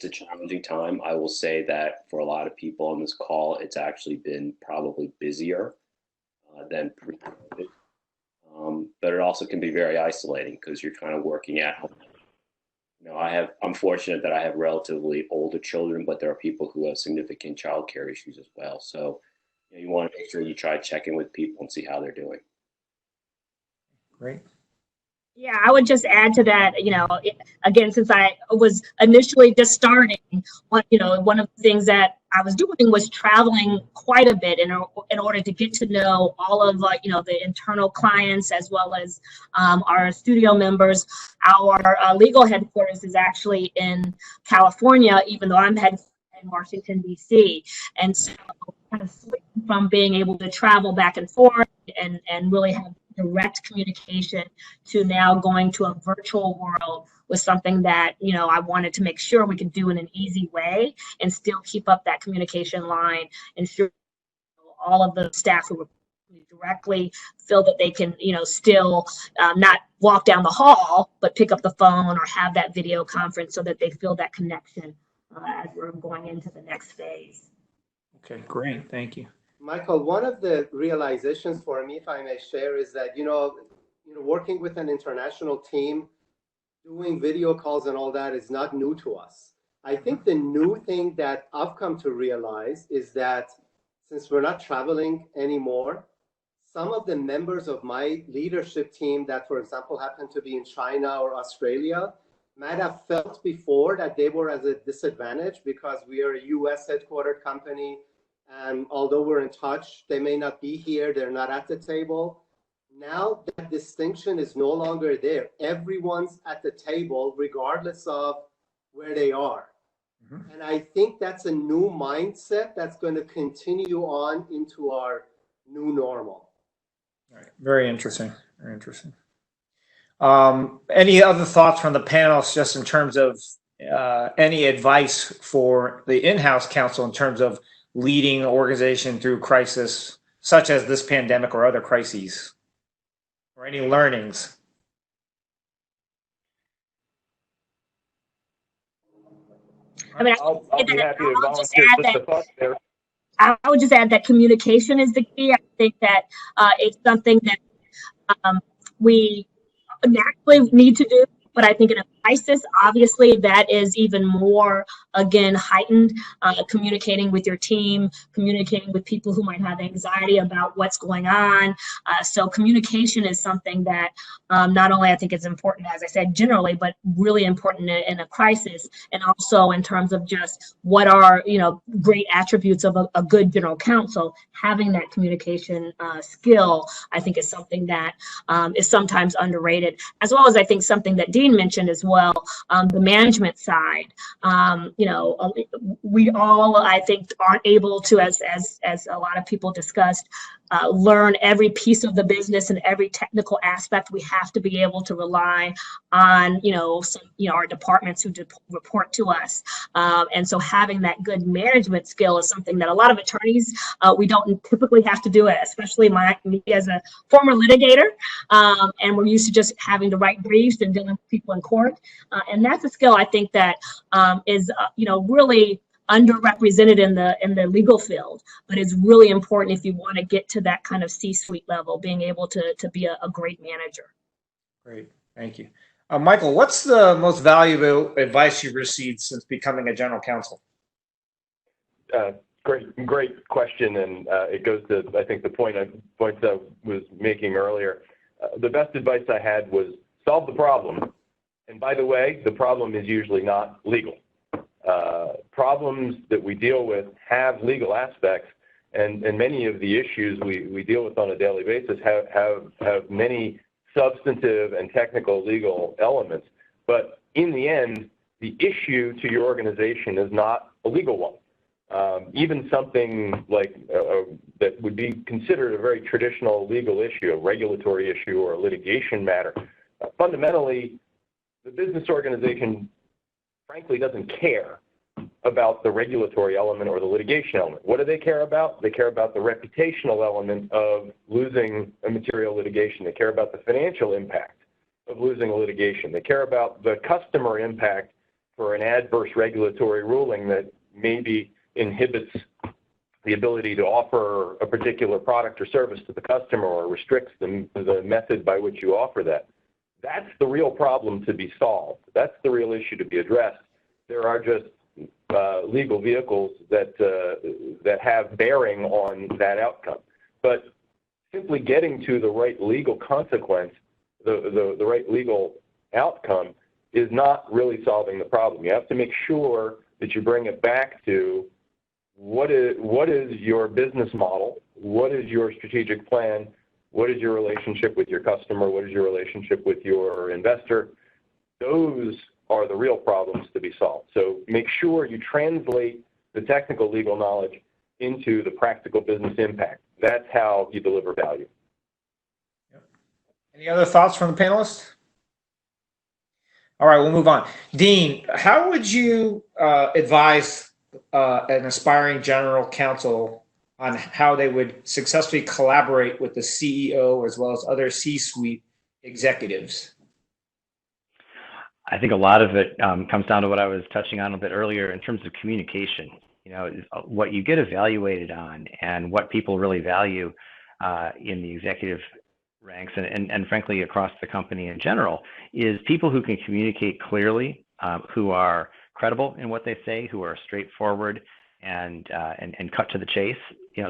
a challenging time. I will say that for a lot of people on this call, it's actually been probably busier than pre-COVID. But it also can be very isolating because you're kind of working at home. You know, I'm fortunate that I have relatively older children, but there are people who have significant childcare issues as well. So, you know, you want to make sure you try to check in with people and see how they're doing. Great. Yeah, I would just add to that, you know, again, since I was initially just starting, you know, one of the things that I was doing was traveling quite a bit in order to get to know all of, you know, the internal clients as well as our studio members. Our legal headquarters is actually in California, even though I'm headquartered in Washington, D.C. And so kind of switching from being able to travel back and forth and really have direct communication to now going to a virtual world was something that, you know, I wanted to make sure we could do in an easy way and still keep up that communication line, ensure all of the staff who were directly feel that they can, you know, still not walk down the hall, but pick up the phone or have that video conference so that they feel that connection as we're going into the next phase. Okay, great. Thank you. Michael, one of the realizations for me, if I may share, is that, you know, working with an international team, doing video calls and all that is not new to us. I think the new thing that I've come to realize is that since we're not traveling anymore, some of the members of my leadership team that, for example, happen to be in China or Australia might have felt before that they were at a disadvantage because we are a US headquartered company. And although we're in touch, they may not be here, they're not at the table. Now that distinction is no longer there. Everyone's at the table, regardless of where they are. Mm-hmm. And I think that's a new mindset that's going to continue on into our new normal. All right. Very interesting. Very interesting. Any other thoughts from the panelists just in terms of any advice for the in-house counsel in terms of leading an organization through crisis, such as this pandemic or other crises, or any learnings? I mean, I'll be happy to volunteer just a thought there. I would just add that communication is the key. I think that it's something that we naturally need to do, but I think in a crisis, obviously, that is even more, again, heightened, communicating with your team, communicating with people who might have anxiety about what's going on. So communication is something that not only I think is important, as I said, generally, but really important in a crisis, and also in terms of just what are, you know, great attributes of a good general counsel. Having that communication skill, I think, is something that is sometimes underrated, as well as I think something that Dean mentioned as well. Madewell, the management side. We all, I think, aren't able to, as a lot of people discussed, learn every piece of the business and every technical aspect. We have to be able to rely on, our departments who report to us. And so having that good management skill is something that a lot of attorneys, we don't typically have to do it, especially me as a former litigator. And we're used to just having to write briefs and dealing with people in court. And that's a skill I think that is, really underrepresented in the legal field, but it's really important if you want to get to that kind of C-suite level, being able to be a great manager. Great, thank you. Michael, what's the most valuable advice you've received since becoming a general counsel? Great question, and it goes to, I think, the point I was making earlier. The best advice I had was solve the problem. And by the way, the problem is usually not legal. Problems that we deal with have legal aspects, and many of the issues we deal with on a daily basis have many substantive and technical legal elements. But in the end, the issue to your organization is not a legal one. Even something like that would be considered a very traditional legal issue, a regulatory issue or a litigation matter, fundamentally, the business organization frankly doesn't care about the regulatory element or the litigation element. What do they care about? They care about the reputational element of losing a material litigation. They care about the financial impact of losing a litigation. They care about the customer impact for an adverse regulatory ruling that maybe inhibits the ability to offer a particular product or service to the customer or restricts the method by which you offer that. That's the real problem to be solved. That's the real issue to be addressed. There are just legal vehicles that have bearing on that outcome. But simply getting to the right legal consequence, the right legal outcome, is not really solving the problem. You have to make sure that you bring it back to what is your business model, what is your strategic plan, what is your relationship with your customer, what is your relationship with your investor. Those are the real problems to be solved. So make sure you translate the technical legal knowledge into the practical business impact. That's how you deliver value. Yep. Any other thoughts from the panelists? All right, we'll move on. Dean, how would you advise an aspiring general counsel on how they would successfully collaborate with the CEO as well as other C-suite executives? I think a lot of it comes down to what I was touching on a bit earlier in terms of communication. What you get evaluated on and what people really value in the executive ranks and frankly across the company in general is people who can communicate clearly, who are credible in what they say, who are straightforward and cut to the chase.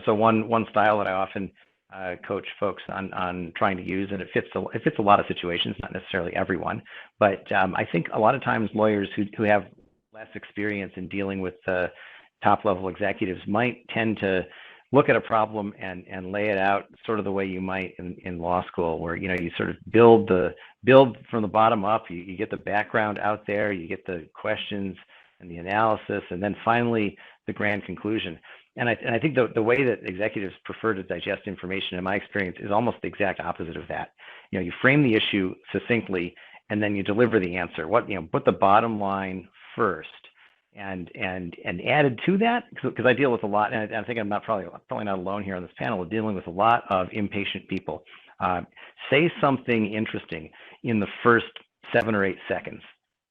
So one style that I often coach folks on trying to use, and it fits a lot of situations, not necessarily everyone, but I think a lot of times lawyers who have less experience in dealing with the top level executives might tend to look at a problem and lay it out sort of the way you might in law school, where you sort of build from the bottom up. You get the background out there, you get the questions and the analysis, and then finally the grand conclusion. And I think the way that executives prefer to digest information, in my experience, is almost the exact opposite of that. You frame the issue succinctly, and then you deliver the answer. Put the bottom line first, and added to that, because I deal with a lot, and I think I'm probably not alone here on this panel, dealing with a lot of impatient people. Say something interesting in the first 7 or 8 seconds.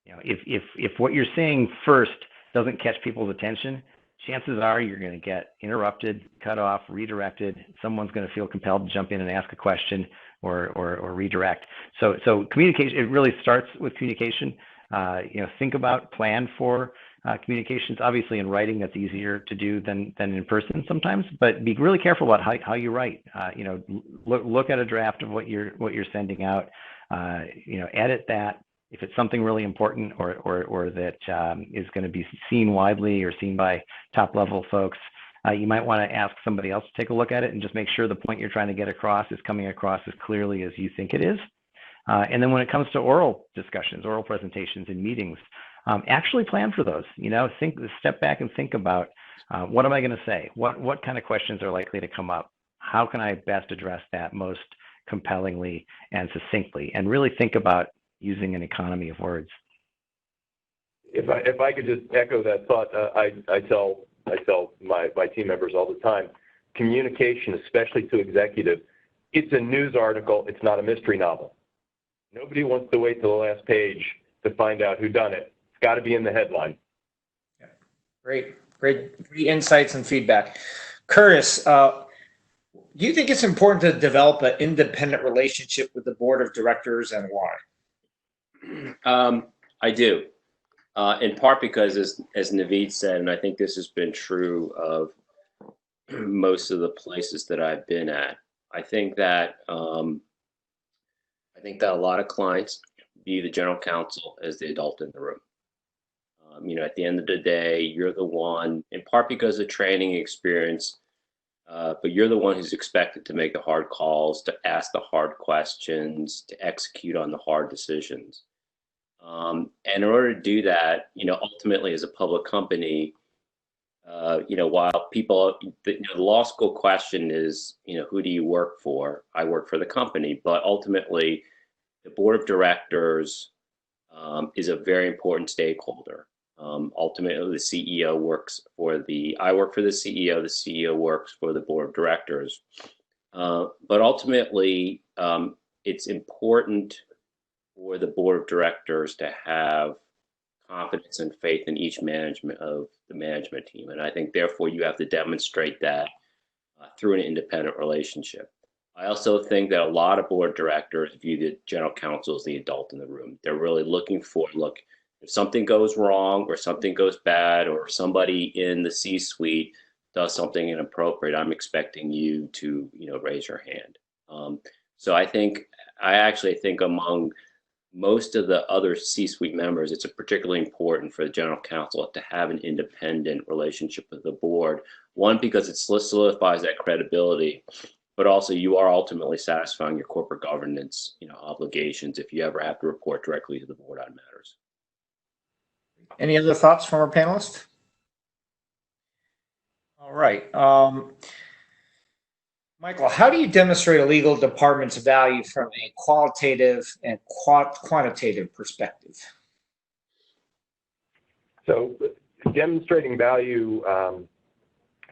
If what you're saying first doesn't catch people's attention, chances are you're going to get interrupted, cut off, redirected. Someone's going to feel compelled to jump in and ask a question or redirect. So communication, it really starts with communication. Think about, plan for communications. Obviously, in writing, that's easier to do than in person sometimes. But be really careful about how you write. Look at a draft of what you're sending out. Edit that. If it's something really important or that is going to be seen widely or seen by top level folks, you might want to ask somebody else to take a look at it and just make sure the point you're trying to get across is coming across as clearly as you think it is. And then when it comes to oral discussions, oral presentations and meetings, actually plan for those. Step back and think about what am I going to say? What kind of questions are likely to come up? How can I best address that most compellingly and succinctly? And really think about using an economy of words. If I could just echo that thought, I tell my team members all the time, communication, especially to executives, it's a news article. It's not a mystery novel. Nobody wants to wait till the last page to find out who done it. It's got to be in the headline. Yeah. Great insights and feedback. Curtis, do you think it's important to develop an independent relationship with the board of directors, and why? I do. In part because, as Navid said, and I think this has been true of most of the places that I've been at, I think that a lot of clients view the general counsel as the adult in the room. At the end of the day, you're the one, in part because of training experience, but you're the one who's expected to make the hard calls, to ask the hard questions, to execute on the hard decisions. And in order to do that, ultimately as a public company, while people, the law school question is, who do you work for? I work for the company, but ultimately the board of directors is a very important stakeholder. Ultimately, the CEO works for I work for the CEO works for the board of directors. But ultimately, it's important for the board of directors to have confidence and faith in each management of the management team. And I think, therefore, you have to demonstrate that through an independent relationship. I also think that a lot of board directors view the general counsel as the adult in the room. They're really looking for, look, if something goes wrong or something goes bad or somebody in the C-suite does something inappropriate, I'm expecting you to, raise your hand. So I actually think among most of the other C-suite members, it's particularly important for the general counsel to have an independent relationship with the board. One, because it solidifies that credibility, but also you are ultimately satisfying your corporate governance, obligations if you ever have to report directly to the board on matters. Any other thoughts from our panelists? All right. Michael, how do you demonstrate a legal department's value from a qualitative and quantitative perspective? So demonstrating value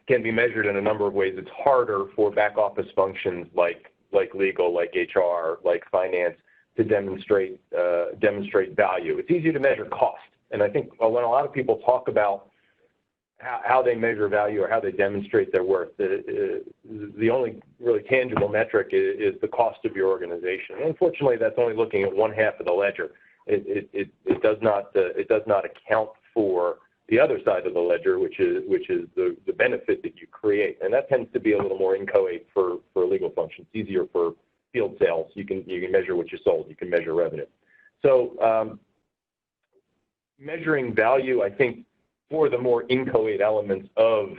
can be measured in a number of ways. It's harder for back office functions like legal, like HR, like finance to demonstrate value. It's easier to measure cost. And I think when a lot of people talk about how they measure value or how they demonstrate their worth, the only really tangible metric is the cost of your organization. And unfortunately, that's only looking at one half of the ledger. It does not account for the other side of the ledger, which is the benefit that you create, and that tends to be a little more inchoate for legal functions. It's easier for field sales. You can measure what you sold. You can measure revenue. So measuring value, I think, for the more inchoate elements of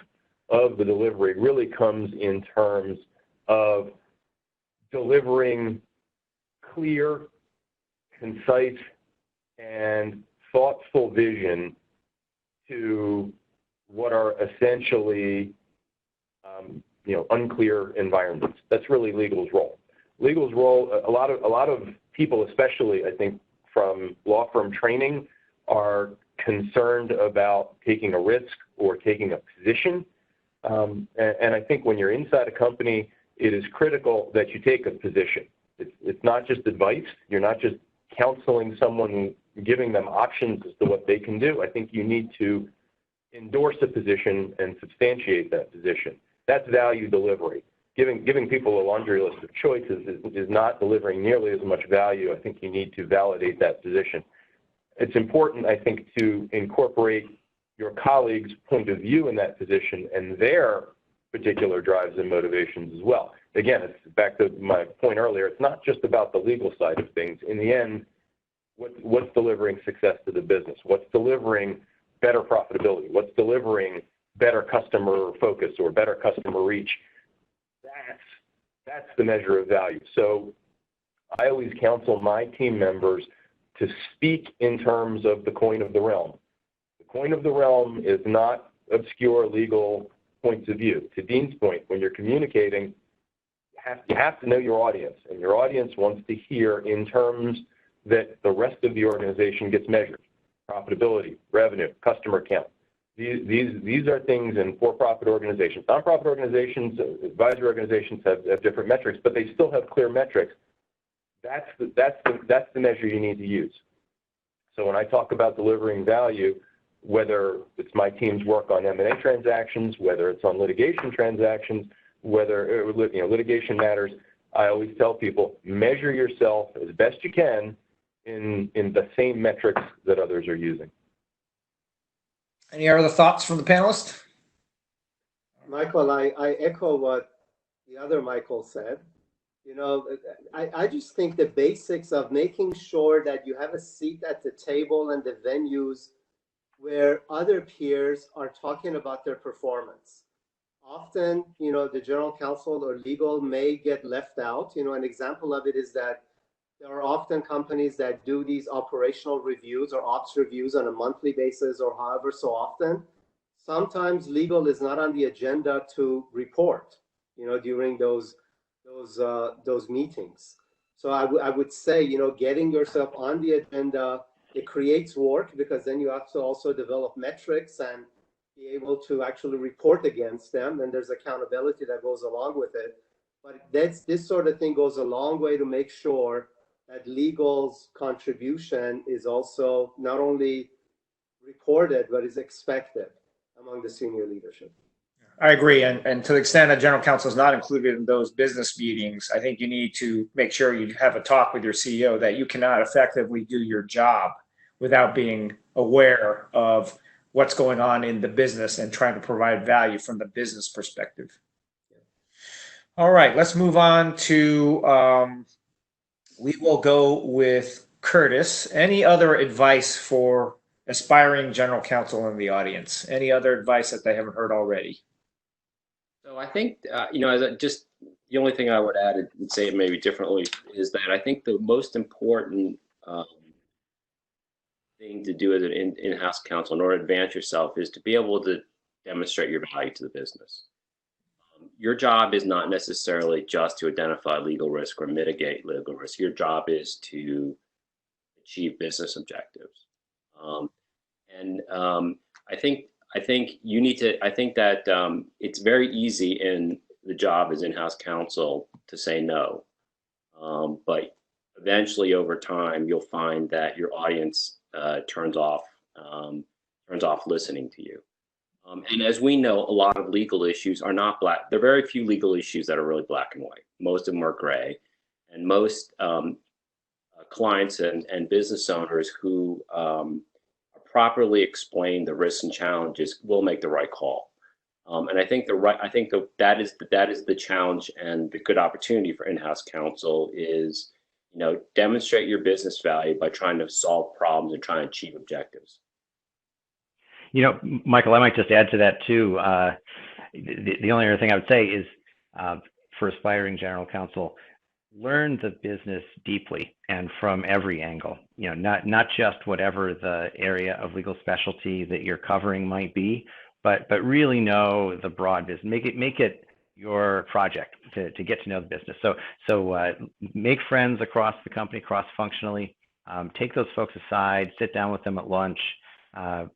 the delivery really comes in terms of delivering clear, concise, and thoughtful vision to what are essentially unclear environments. That's really legal's role. Legal's role, a lot of people, especially I think from law firm training, are concerned about taking a risk or taking a position. And I think when you're inside a company, it is critical that you take a position. It's not just advice. You're not just counseling someone, giving them options as to what they can do. I think you need to endorse a position and substantiate that position. That's value delivery. Giving people a laundry list of choices is not delivering nearly as much value. I think you need to validate that position. It's important, I think, to incorporate your colleagues' point of view in that position and their particular drives and motivations as well. Again, it's back to my point earlier. It's not just about the legal side of things. In the end, what's delivering success to the business? What's delivering better profitability? What's delivering better customer focus or better customer reach? That's the measure of value. So I always counsel my team members to speak in terms of the coin of the realm. The coin of the realm is not obscure legal points of view. To Dean's point, when you're communicating, you have to know your audience, and your audience wants to hear in terms that the rest of the organization gets measured: profitability, revenue, customer count. These are things in for-profit organizations. Nonprofit organizations, advisory organizations have different metrics, but they still have clear metrics. That's the measure you need to use. So when I talk about delivering value, whether it's my team's work on M&A transactions, whether it's on litigation transactions, whether litigation matters, I always tell people, measure yourself as best you can in the same metrics that others are using. Any other thoughts from the panelists? Michael, I echo what the other Michael said. You know, I just think the basics of making sure that you have a seat at the table and the venues where other peers are talking about their performance. Often, you know, the general counsel or legal may get left out. You know, an example of it is that there are often companies that do these operational reviews or ops reviews on a monthly basis or however so often. Sometimes legal is not on the agenda to report, you know, during those meetings. So I would say, you know, getting yourself on the agenda, it creates work because then you have to also develop metrics and be able to actually report against them. And there's accountability that goes along with it. But this sort of thing goes a long way to make sure that legal's contribution is also not only reported, but is expected among the senior leadership. I agree. And to the extent that general counsel is not included in those business meetings, I think you need to make sure you have a talk with your CEO that you cannot effectively do your job without being aware of what's going on in the business and trying to provide value from the business perspective. All right, let's move on to, we will go with Curtis. Any other advice for aspiring general counsel in the audience? Any other advice that they haven't heard already? So I think, you know, the only thing I would add and say it maybe differently is that I think the most important thing to do as an in-house counsel in order to advance yourself is to be able to demonstrate your value to the business. Your job is not necessarily just to identify legal risk or mitigate legal risk. Your job is to achieve business objectives. I think you need to. I think that it's very easy in the job as in-house counsel to say no, but eventually, over time, you'll find that your audience turns off listening to you. And as we know, a lot of legal issues are not black. There are very few legal issues that are really black and white. Most of them are gray, and most clients and business owners who properly explain the risks and challenges will make the right call. And I think that is the challenge and the good opportunity for in-house counsel is, you know, demonstrate your business value by trying to solve problems and trying to achieve objectives. You know, Michael, I might just add to that too. The only other thing I would say is for aspiring general counsel, learn the business deeply and from every angle. You know, not just whatever the area of legal specialty that you're covering might be, but really know the broad business. Make it your project to get to know the business. So make friends across the company, cross-functionally. Take those folks aside, sit down with them at lunch.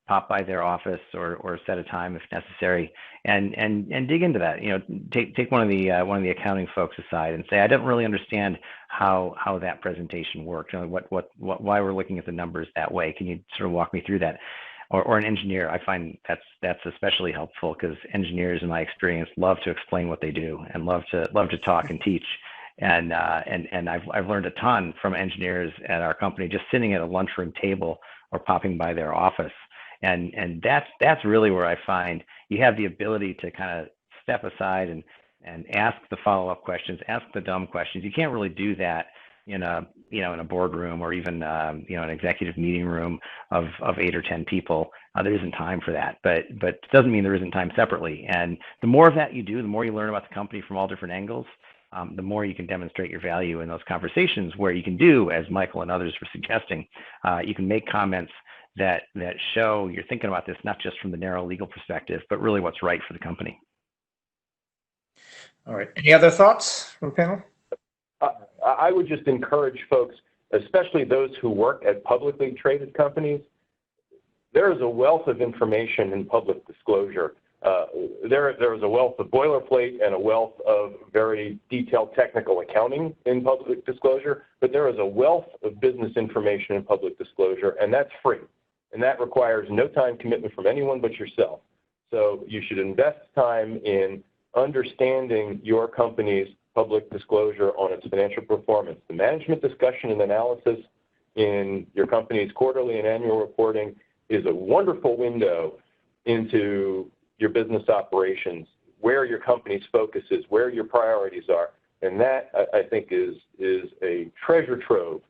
Pop by their office or set a time if necessary, and dig into that. You know, take one of the accounting folks aside and say, I don't really understand how that presentation worked. You know, why we're looking at the numbers that way. Can you sort of walk me through that? Or an engineer. I find that's especially helpful because engineers, in my experience, love to explain what they do and love to talk and teach. And I've learned a ton from engineers at our company just sitting at a lunchroom table or popping by their office. And that's really where I find you have the ability to kind of step aside and ask the follow-up questions, ask the dumb questions. You can't really do that in a boardroom or even an executive meeting room of 8 or 10 people. There isn't time for that, but it doesn't mean there isn't time separately. And the more of that you do, the more you learn about the company from all different angles. the more you can demonstrate your value in those conversations, where you can do, as Michael and others were suggesting, you can make comments that show you're thinking about this not just from the narrow legal perspective, but really what's right for the company. All right. Any other thoughts from the panel? I would just encourage folks, especially those who work at publicly traded companies, there is a wealth of information in public disclosure. There is a wealth of boilerplate and a wealth of very detailed technical accounting in public disclosure, but there is a wealth of business information in public disclosure, and that's free. And that requires no time commitment from anyone but yourself. So you should invest time in understanding your company's public disclosure on its financial performance. The management discussion and analysis in your company's quarterly and annual reporting is a wonderful window into your business operations, where your company's focus is, where your priorities are. And that, I think, is a treasure trove.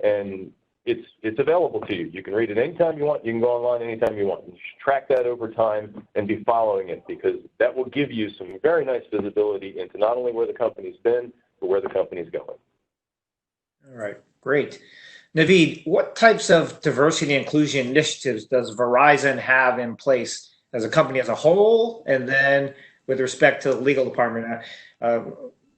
And it's available to you. You can read it anytime you want. You can go online anytime you want. You should track that over time and be following it, because that will give you some very nice visibility into not only where the company's been, but where the company's going. All right, great. Navid, what types of diversity and inclusion initiatives does Verizon have in place as a company as a whole, and then with respect to the legal department?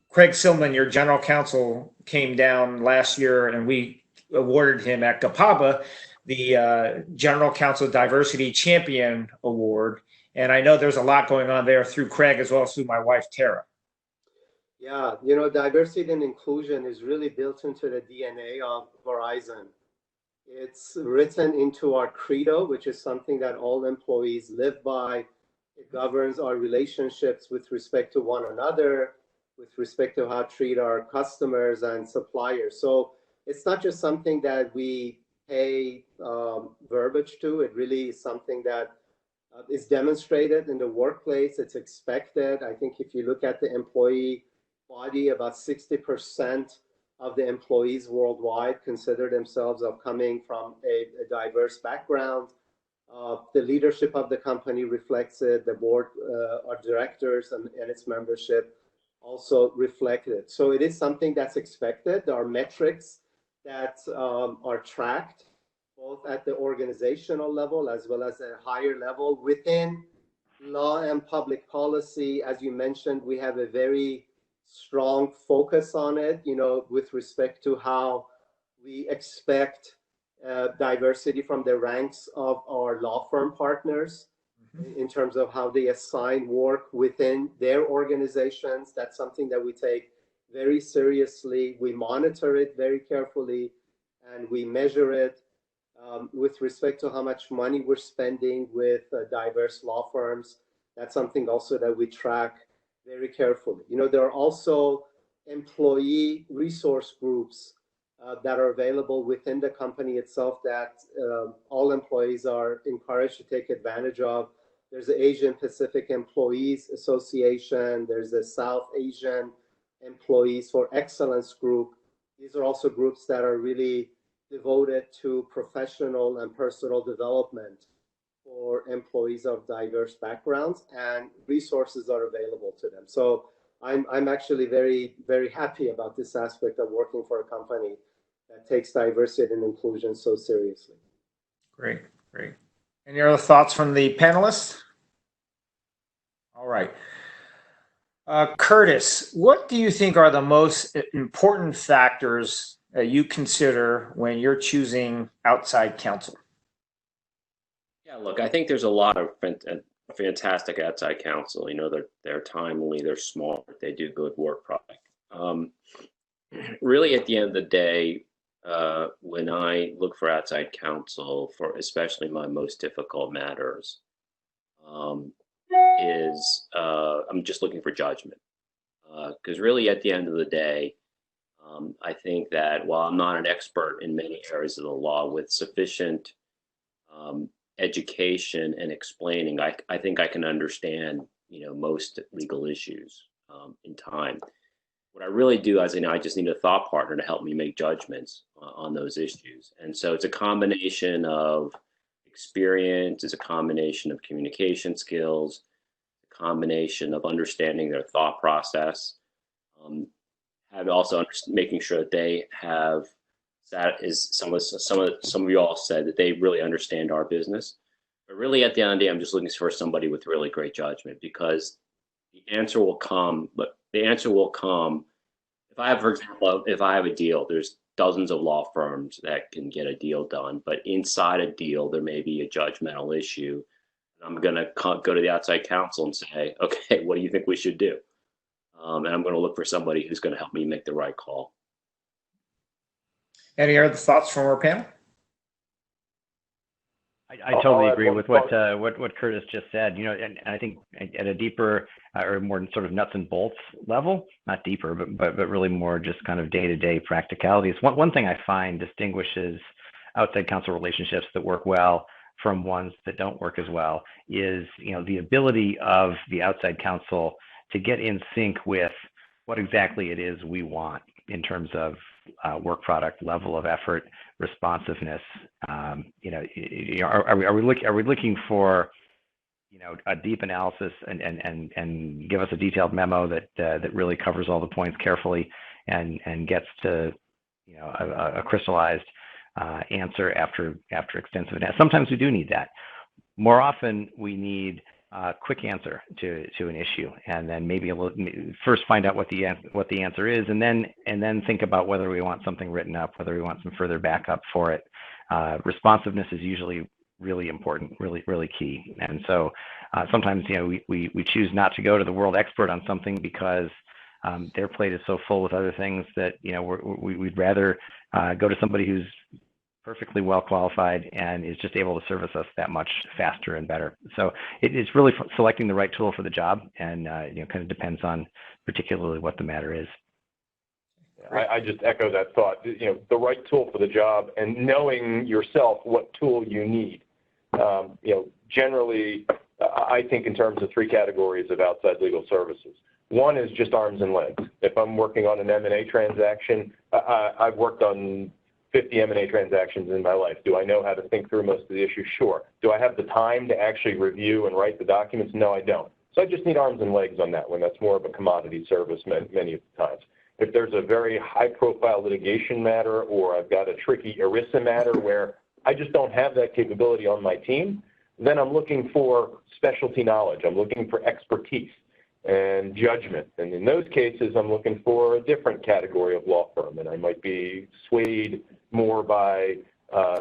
Craig Silman, your general counsel, came down last year, and we awarded him at APABA the General Counsel Diversity Champion Award. And I know there's a lot going on there through Craig as well as through my wife, Tara. Yeah, you know, diversity and inclusion is really built into the DNA of Verizon. It's written into our credo, which is something that all employees live by. It governs our relationships with respect to one another, with respect to how to treat our customers and suppliers. So it's not just something that we pay verbiage to. It really is something that is demonstrated in the workplace. It's expected. I think if you look at the employee body, about 60% of the employees worldwide consider themselves of coming from a diverse background. The leadership of the company reflects it. The board, our directors and its membership also reflect it. So it is something that's expected. There are metrics that are tracked both at the organizational level as well as at a higher level. Within law and public policy, as you mentioned, we have a very strong focus on it, you know, with respect to how we expect diversity from the ranks of our law firm partners in terms of how they assign work within their organizations. That's something that we take very seriously. We monitor it very carefully, and we measure it with respect to how much money we're spending with diverse law firms. That's something also that we track very carefully. You know, there are also employee resource groups that are available within the company itself that all employees are encouraged to take advantage of. There's the Asian Pacific Employees Association. There's the South Asian Employees for Excellence group. These are also groups that are really devoted to professional and personal development for employees of diverse backgrounds, and resources are available to them. So I'm actually very, very happy about this aspect of working for a company that takes diversity and inclusion so seriously. Great, great. Any other thoughts from the panelists? All right. Curtis, what do you think are the most important factors that you consider when you're choosing outside counsel? Yeah, look, I think there's a lot of fantastic outside counsel. You know, they're timely, they're smart, they do good work product. Really, at the end of the day, when I look for outside counsel for especially my most difficult matters, I'm just looking for judgment. Because really, at the end of the day, I think that while I'm not an expert in many areas of the law, with sufficient education and explaining, I think I can understand, you know, most legal issues in time. What I really do is, you know, I just need a thought partner to help me make judgments on those issues. And so it's a combination of experience, it's a combination of communication skills, a combination of understanding their thought process. And also making sure that they have, that is some of you all said that they really understand our business. But really at the end of the day, I'm just looking for somebody with really great judgment, because the answer will come, but the answer will come. If I have, for example, if I have a deal, there's dozens of law firms that can get a deal done, but inside a deal, there may be a judgmental issue. I'm going to go to the outside counsel and say, okay, what do you think we should do? And I'm going to look for somebody who's going to help me make the right call. Any other thoughts from our panel? I totally agree with what Curtis just said. You know, and I think at a deeper or more sort of nuts and bolts level, not deeper, but really more just kind of day-to-day practicalities. One thing I find distinguishes outside counsel relationships that work well from ones that don't work as well is, you know, the ability of the outside counsel to get in sync with what exactly it is we want in terms of work product, level of effort, responsiveness. Are we looking for, you know, a deep analysis and give us a detailed memo that really covers all the points carefully and gets to, you know, a crystallized answer after extensive analysis. Sometimes we do need that. More often we need a quick answer to an issue, and then maybe first find out what the answer is, and then think about whether we want something written up, whether we want some further backup for it. Responsiveness is usually really important, really key. And so sometimes, you know, we choose not to go to the world expert on something because their plate is so full with other things that, you know, we'd rather go to somebody who's perfectly well qualified and is just able to service us that much faster and better. So it's really selecting the right tool for the job, and you know, kind of depends on particularly what the matter is. I just echo that thought. You know, the right tool for the job and knowing yourself what tool you need. You know, generally, I think in terms of three categories of outside legal services. One is just arms and legs. If I'm working on an M&A transaction, I've worked on 50 M&A transactions in my life. Do I know how to think through most of the issues? Sure. Do I have the time to actually review and write the documents? No, I don't. So I just need arms and legs on that one. That's more of a commodity service many of the times. If there's a very high-profile litigation matter, or I've got a tricky ERISA matter where I just don't have that capability on my team, then I'm looking for specialty knowledge. I'm looking for expertise and judgment. And in those cases, I'm looking for a different category of law firm, and I might be swayed more by,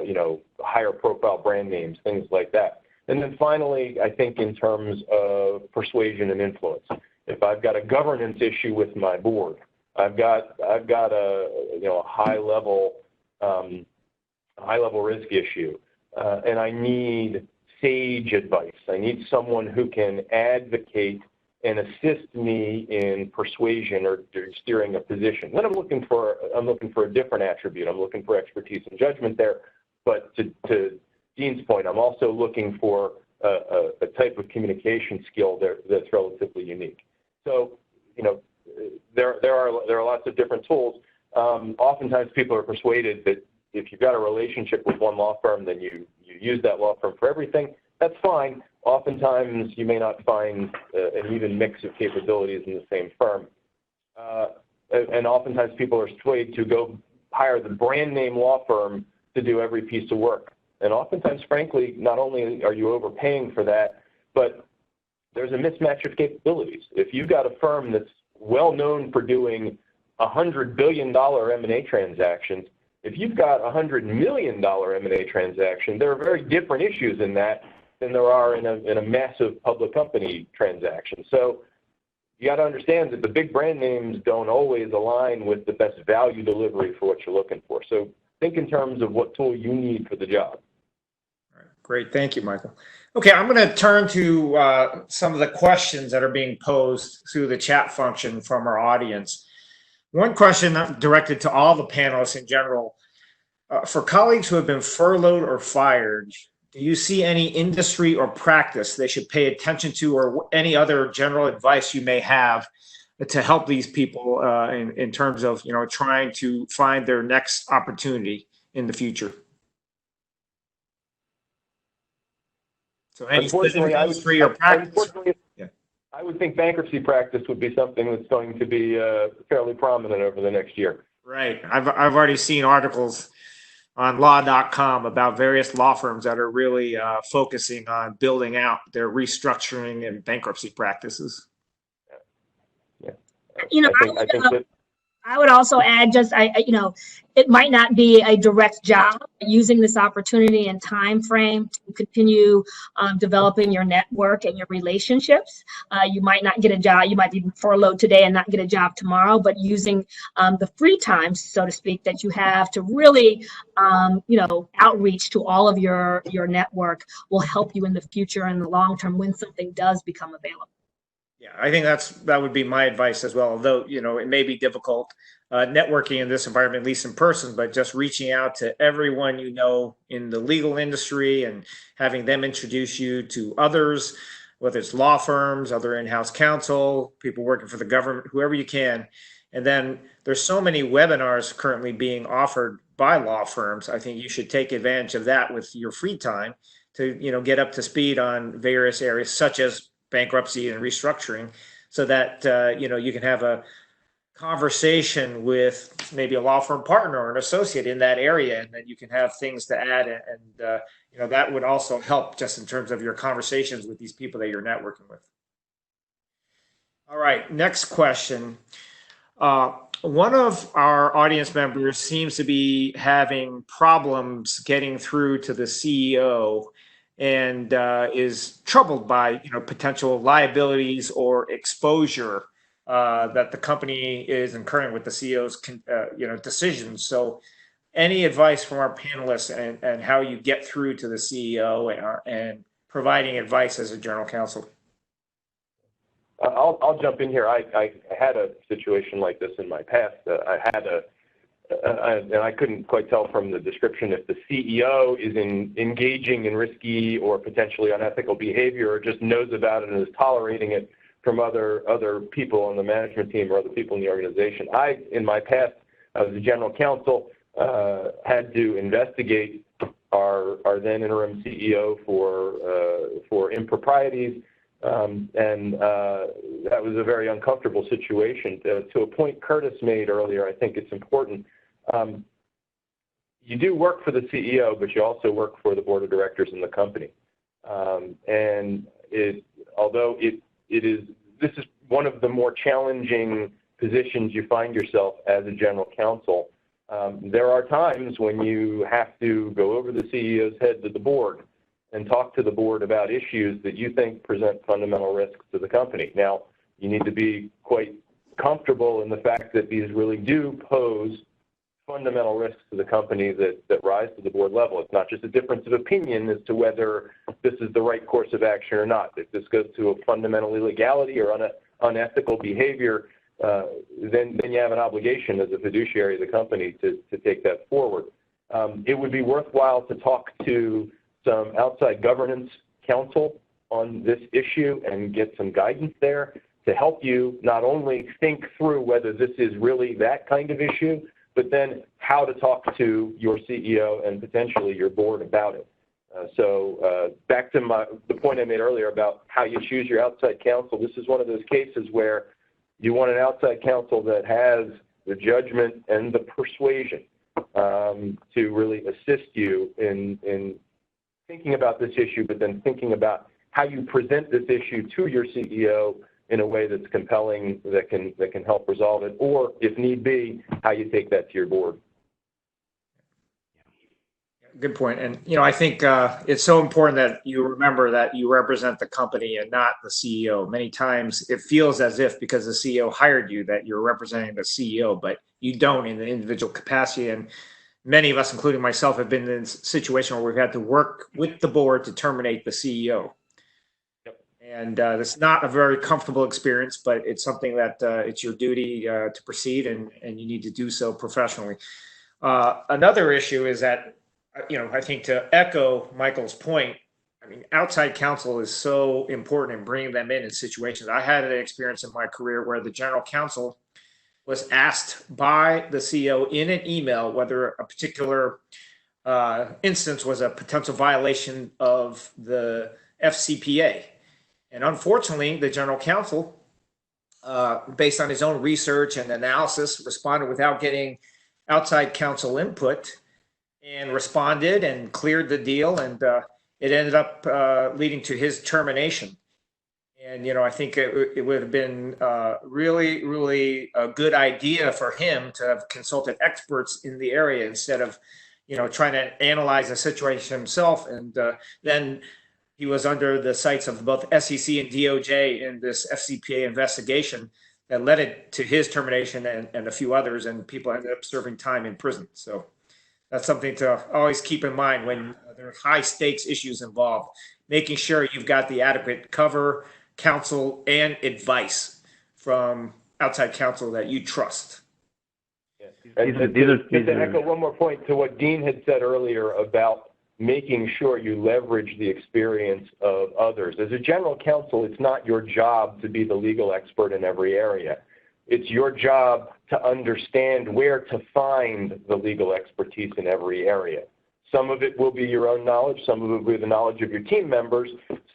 you know, higher profile brand names, things like that. And then finally, I think in terms of persuasion and influence, if I've got a governance issue with my board, I've got a, you know, a high level risk issue, and I need sage advice. I need someone who can advocate and assist me in persuasion or steering a position. Then I'm looking for a different attribute. I'm looking for expertise and judgment there. But to Dean's point, I'm also looking for a type of communication skill that's relatively unique. So, you know, there are lots of different tools. Oftentimes people are persuaded that if you've got a relationship with one law firm, then you use that law firm for everything. That's fine. Oftentimes, you may not find an even mix of capabilities in the same firm. And oftentimes, people are swayed to go hire the brand name law firm to do every piece of work. And oftentimes, frankly, not only are you overpaying for that, but there's a mismatch of capabilities. If you've got a firm that's well known for doing $100 billion M&A transactions, if you've got a $100 million M&A transaction, there are very different issues in that than there are in a massive public company transaction. So you got to understand that the big brand names don't always align with the best value delivery for what you're looking for. So think in terms of what tool you need for the job. All right, great. Thank you, Michael. Okay, I'm going to turn to some of the questions that are being posed through the chat function from our audience. One question directed to all the panelists in general. For colleagues who have been furloughed or fired, do you see any industry or practice they should pay attention to, or any other general advice you may have to help these people in terms of, you know, trying to find their next opportunity in the future? So any specific industry or practice? Unfortunately, yeah. I would think bankruptcy practice would be something that's going to be fairly prominent over the next year. Right. I've already seen articles on law.com about various law firms that are really focusing on building out their restructuring and bankruptcy practices. Yeah. You know, I think that I would also add just, you know, it might not be a direct job, but using this opportunity and time frame to continue developing your network and your relationships. You might not get a job, you might be furloughed today and not get a job tomorrow, but using the free time, so to speak, that you have to really, you know, outreach to all of your network will help you in the future and the long term when something does become available. Yeah, I think that would be my advice as well. Although, you know, it may be difficult networking in this environment, at least in person, but just reaching out to everyone you know in the legal industry and having them introduce you to others, whether it's law firms, other in-house counsel, people working for the government, whoever you can. And then there's so many webinars currently being offered by law firms. I think you should take advantage of that with your free time to, you know, get up to speed on various areas such as bankruptcy and restructuring, so that you know, you can have a conversation with maybe a law firm partner or an associate in that area, and then you can have things to add, and you know, that would also help just in terms of your conversations with these people that you're networking with. All right, next question. One of our audience members seems to be having problems getting through to the CEO and is troubled by, you know, potential liabilities or exposure that the company is incurring with the CEO's you know, decisions. So any advice from our panelists and how you get through to the CEO and providing advice as a general counsel? I'll jump in here. I had a situation like this in my past. I had and I couldn't quite tell from the description if the CEO is engaging in risky or potentially unethical behavior, or just knows about it and is tolerating it from other people on the management team or other people in the organization. In my past, I was a general counsel, had to investigate our then interim CEO for improprieties, and that was a very uncomfortable situation. To a point Curtis made earlier, I think it's important. You do work for the CEO, but you also work for the board of directors in the company. And although this is one of the more challenging positions you find yourself as a general counsel, there are times when you have to go over the CEO's head to the board and talk to the board about issues that you think present fundamental risks to the company. Now, you need to be quite comfortable in the fact that these really do pose fundamental risks to the company that rise to the board level. It's not just a difference of opinion as to whether this is the right course of action or not. If this goes to a fundamental illegality or unethical behavior, then you have an obligation as a fiduciary of the company to take that forward. It would be worthwhile to talk to some outside governance counsel on this issue and get some guidance there to help you not only think through whether this is really that kind of issue, but then how to talk to your CEO and potentially your board about it. So back to the point I made earlier about how you choose your outside counsel, this is one of those cases where you want an outside counsel that has the judgment and the persuasion to really assist you in thinking about this issue, but then thinking about how you present this issue to your CEO in a way that's compelling, that can help resolve it, or if need be, how you take that to your board. Good point. And, you know, I think it's so important that you remember that you represent the company and not the CEO. Many times it feels as if because the CEO hired you that you're representing the CEO, but you don't in the individual capacity. And many of us, including myself, have been in a situation where we've had to work with the board to terminate the CEO. And it's not a very comfortable experience, but it's something that it's your duty to proceed, and you need to do so professionally. Another issue is that, you know, I think to echo Michael's point, I mean, outside counsel is so important in bringing them in situations. I had an experience in my career where the general counsel was asked by the CEO in an email whether a particular instance was a potential violation of the FCPA. And unfortunately, the general counsel, based on his own research and analysis, responded without getting outside counsel input, and responded and cleared the deal, and it ended up leading to his termination. And, you know, I think it would have been really, really a good idea for him to have consulted experts in the area instead of, you know, trying to analyze the situation himself. And then he was under the sights of both SEC and DOJ in this FCPA investigation that led it to his termination and a few others, and people ended up serving time in prison. So that's something to always keep in mind when there are high stakes issues involved, making sure you've got the adequate cover, counsel, and advice from outside counsel that you trust. And to echo one more point to what Dean had said earlier about making sure you leverage the experience of others. As a general counsel, it's not your job to be the legal expert in every area. It's your job to understand where to find the legal expertise in every area. Some of it will be your own knowledge, some of it will be the knowledge of your team members,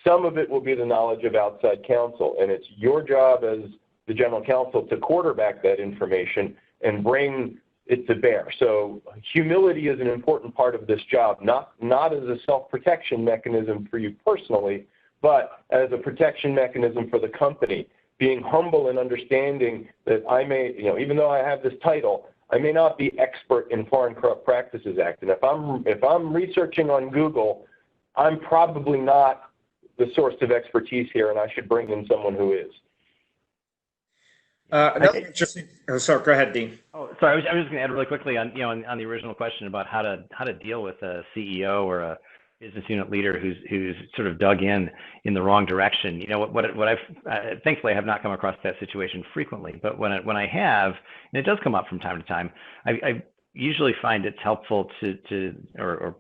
some of it will be the knowledge of outside counsel. And it's your job as the general counsel to quarterback that information and bring it to bear. So humility is an important part of this job, not as a self-protection mechanism for you personally, but as a protection mechanism for the company. Being humble and understanding that I may, you know, even though I have this title, I may not be expert in Foreign Corrupt Practices Act. And if I'm researching on Google, I'm probably not the source of expertise here, and I should bring in someone who is. Another interesting. Oh, sorry, go ahead, Dean. Oh, sorry. I was just going to add really quickly on, you know, on the original question about how to deal with a CEO or a business unit leader who's sort of dug in the wrong direction. You know, what I've thankfully I have not come across that situation frequently, but when I have, and it does come up from time to time, I usually find it's helpful to or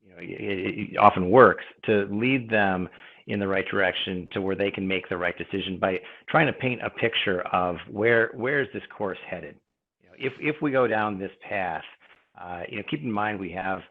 you know, it often works to lead them in the right direction to where they can make the right decision by trying to paint a picture of where is this course headed. You know, if we go down this path, you know, keep in mind we have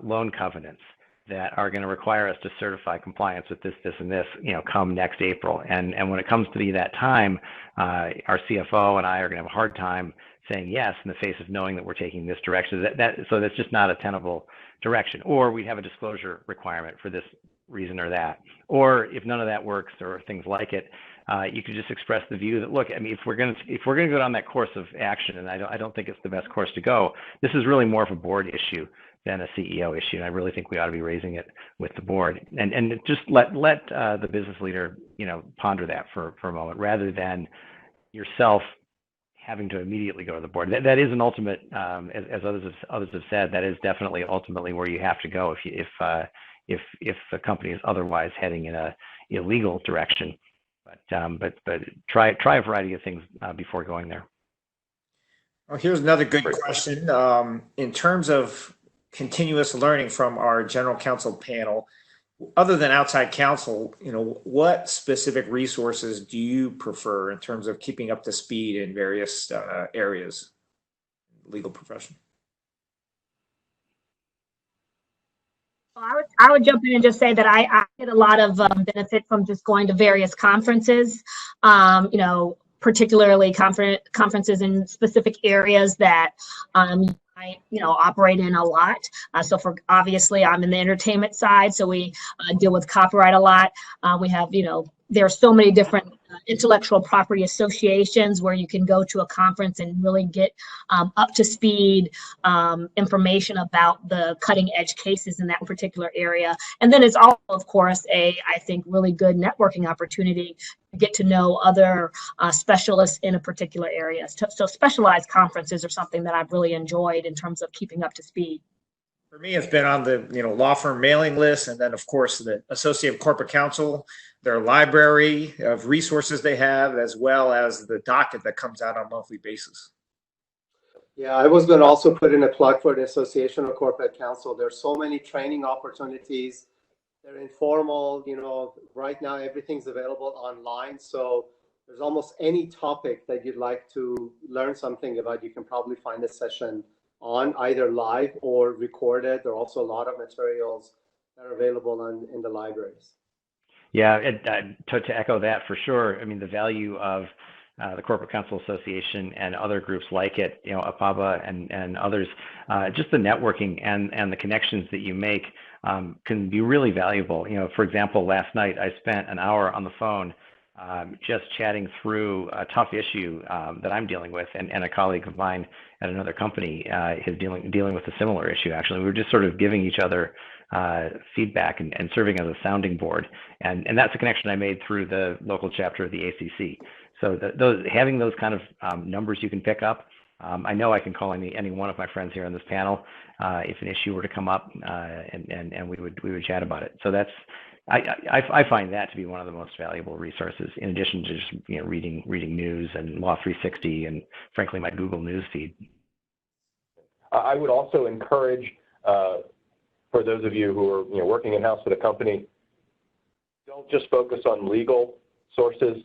loan covenants that are going to require us to certify compliance with this, and this, you know, come next April. And when it comes to that time, our CFO and I are going to have a hard time saying yes in the face of knowing that we're taking this direction. So that's just not a tenable direction. Or we have a disclosure requirement for this reason or that. Or if none of that works or things like it, you could just express the view that, look, I mean, if we're going to go down that course of action, and I don't think it's the best course to go, this is really more of a board issue than a CEO issue. And I really think we ought to be raising it with the board, and just let the business leader, you know, ponder that for a moment, rather than yourself having to immediately go to the board. That is an ultimate, as others have said, that is definitely ultimately where you have to go if the company is otherwise heading in a illegal direction. But try a variety of things before going there. Well, here's another good question. In terms of continuous learning from our general counsel panel, other than outside counsel, you know, what specific resources do you prefer in terms of keeping up to speed in various areas, legal profession? I would jump in and just say that I get a lot of benefit from just going to various conferences, you know, particularly conferences in specific areas that I, you know, operate in a lot. So for obviously I'm in the entertainment side, so we deal with copyright a lot. We have, you know, there are so many different intellectual property associations where you can go to a conference and really get up to speed information about the cutting edge cases in that particular area. And then it's also, of course, I think, really good networking opportunity to get to know other specialists in a particular area. So specialized conferences are something that I've really enjoyed in terms of keeping up to speed. For me, it's been on the, you know, law firm mailing list, and then of course the Associate Corporate Counsel, their library of resources they have, as well as the docket that comes out on a monthly basis. Yeah, I was going to also put in a plug for the Association of Corporate Counsel. There's so many training opportunities. They're informal, you know, right now everything's available online. So there's almost any topic that you'd like to learn something about, you can probably find a session on, either live or recorded. There are also a lot of materials that are available in the libraries. Yeah, to echo that for sure. I mean, the value of the Corporate Counsel Association and other groups like it, you know, APABA and others, just the networking and the connections that you make can be really valuable. You know, for example, last night I spent an hour on the phone just chatting through a tough issue that I'm dealing with, and a colleague of mine at another company is dealing with a similar issue. Actually, we were just sort of giving each other feedback and serving as a sounding board, and that's a connection I made through the local chapter of the ACC. So having those kind of numbers you can pick up, I know I can call any one of my friends here on this panel if an issue were to come up, and we would chat about it. So that's I find that to be one of the most valuable resources, in addition to just, you know, reading news and Law 360 and frankly my Google News feed. I would also encourage for those of you who are, you know, working in-house with a company, don't just focus on legal sources.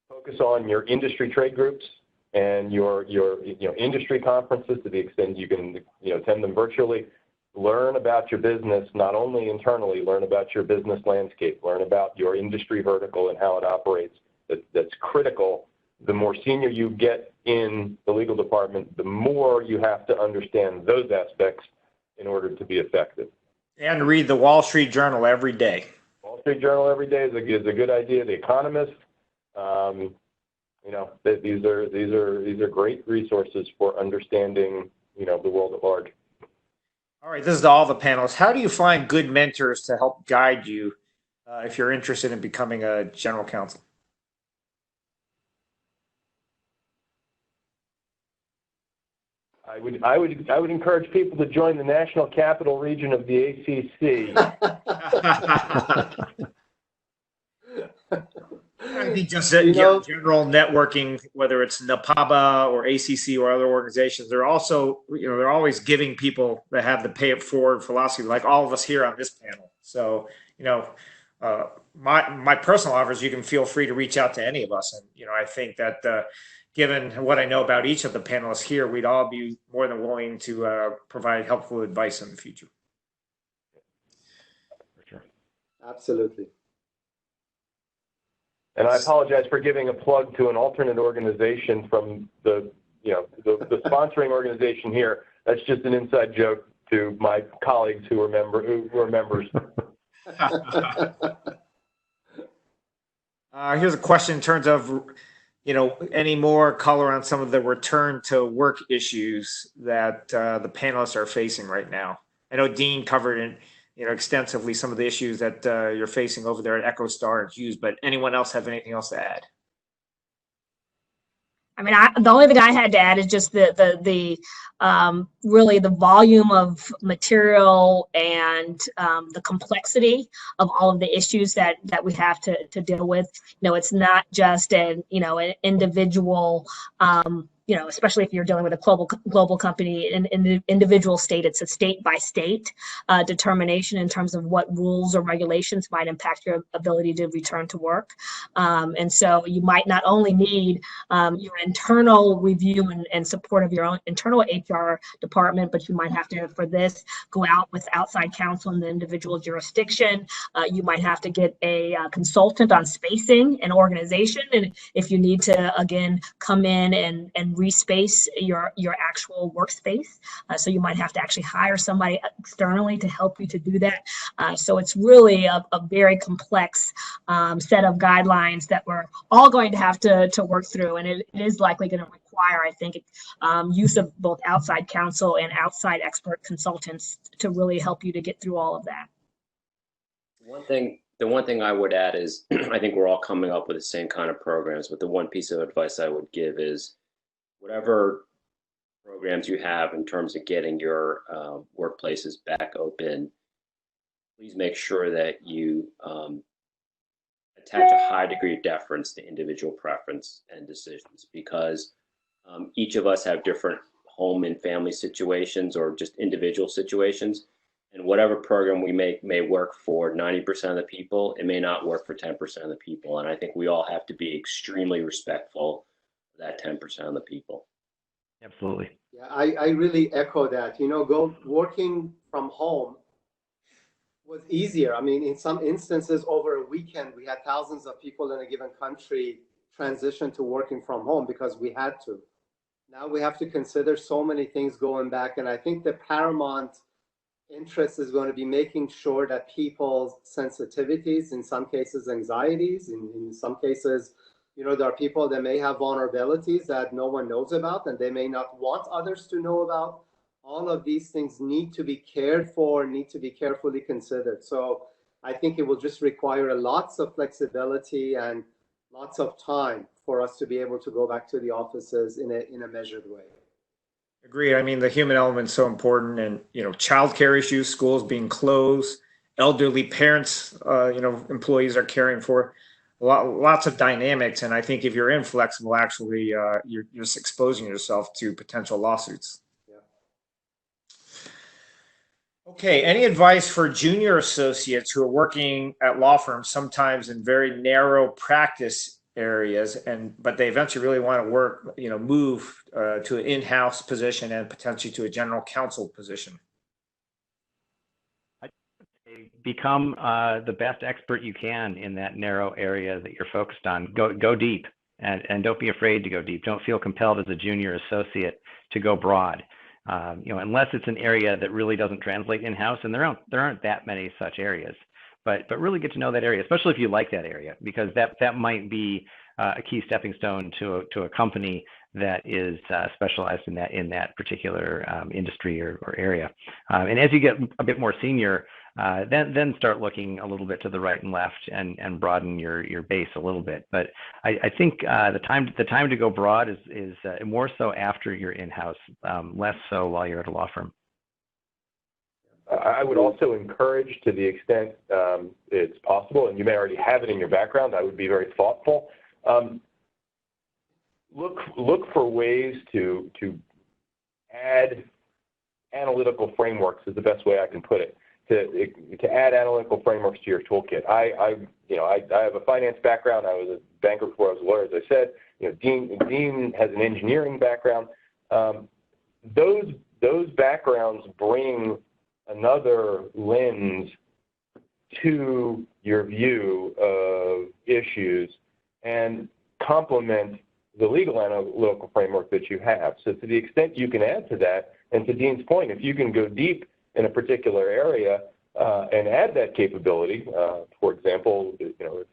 Focus on your industry trade groups and your industry conferences to the extent you can, you know, attend them virtually. Learn about your business, not only internally, learn about your business landscape, learn about your industry vertical and how it operates. That's critical. The more senior you get in the legal department, the more you have to understand those aspects in order to be effective. And read the Wall Street Journal every day. Wall Street Journal every day is a good idea. The Economist, you know, these are great resources for understanding, you know, the world at large. All right, this is to all the panelists. How do you find good mentors to help guide you if you're interested in becoming a general counsel? I would encourage people to join the National Capital Region of the ACC. I think just general networking, whether it's NAPABA or ACC or other organizations, they're also, you know, they're always giving people that have the pay it forward philosophy, like all of us here on this panel. So, you know, my personal offers, you can feel free to reach out to any of us. And, you know, I think that given what I know about each of the panelists here, we'd all be more than willing to provide helpful advice in the future. For sure. Absolutely. And I apologize for giving a plug to an alternate organization from the sponsoring organization here. That's just an inside joke to my colleagues who are members. Here's a question in terms of, you know, any more color on some of the return to work issues that the panelists are facing right now. I know Dean covered it, you know, extensively some of the issues that you're facing over there at Echostar and Hughes, but anyone else have anything else to add? I mean, the only thing I had to add is just the really the volume of material and the complexity of all of the issues that we have to deal with. You know, it's not just an individual. You know, especially if you're dealing with a global company in the individual state, it's a state by state determination in terms of what rules or regulations might impact your ability to return to work. And so you might not only need your internal review and support of your own internal HR department, but you might have to, for this, go out with outside counsel in the individual jurisdiction. You might have to get a consultant on spacing and organization. And if you need to, again, come in and respace your actual workspace. So you might have to actually hire somebody externally to help you to do that. So it's really a very complex set of guidelines that we're all going to have to work through. And it is likely going to require, I think, use of both outside counsel and outside expert consultants to really help you to get through all of that. The one thing I would add is I think we're all coming up with the same kind of programs, but the one piece of advice I would give is whatever programs you have in terms of getting your workplaces back open, please make sure that you attach a high degree of deference to individual preference and decisions, because each of us have different home and family situations or just individual situations. And whatever program we make may work for 90% of the people. It may not work for 10% of the people. And I think we all have to be extremely respectful of that 10% of the people. Absolutely. Yeah, I really echo that. You know, working from home was easier. I mean, in some instances over a weekend, we had thousands of people in a given country transition to working from home because we had to. Now we have to consider so many things going back. And I think the paramount interest is going to be making sure that people's sensitivities, in some cases anxieties, in some cases, you know, there are people that may have vulnerabilities that no one knows about and they may not want others to know about. All of these things need to be cared for, need to be carefully considered. So I think it will just require lots of flexibility and lots of time for us to be able to go back to the offices in a measured way. Agreed. I mean, the human element is so important, and you know, childcare issues, schools being closed, elderly parents, you know, employees are caring for, lots of dynamics. And I think if you're inflexible, actually, you're just exposing yourself to potential lawsuits. Okay, any advice for junior associates who are working at law firms, sometimes in very narrow practice areas, but they eventually really want to work, you know, move to an in-house position and potentially to a general counsel position? Become the best expert you can in that narrow area that you're focused on. Go deep, and don't be afraid to go deep. Don't feel compelled as a junior associate to go broad. You know, unless it's an area that really doesn't translate in-house, and there aren't that many such areas. But really get to know that area, especially if you like that area, because that might be a key stepping stone to a company that is specialized in that particular industry or area. And as you get a bit more senior, then start looking a little bit to the right and left and broaden your base a little bit. But I think the time to go broad is more so after you're in-house, less so while you're at a law firm. I would also encourage, to the extent it's possible, and you may already have it in your background, I would be very thoughtful. Look for ways to add analytical frameworks, is the best way I can put it. To add analytical frameworks to your toolkit. I have a finance background. I was a banker before I was a lawyer, as I said. You know, Dean has an engineering background. Those backgrounds bring another lens to your view of issues and complement the legal analytical framework that you have. So to the extent you can add to that, and to Dean's point, if you can go deep in a particular area and add that capability, for example, you know,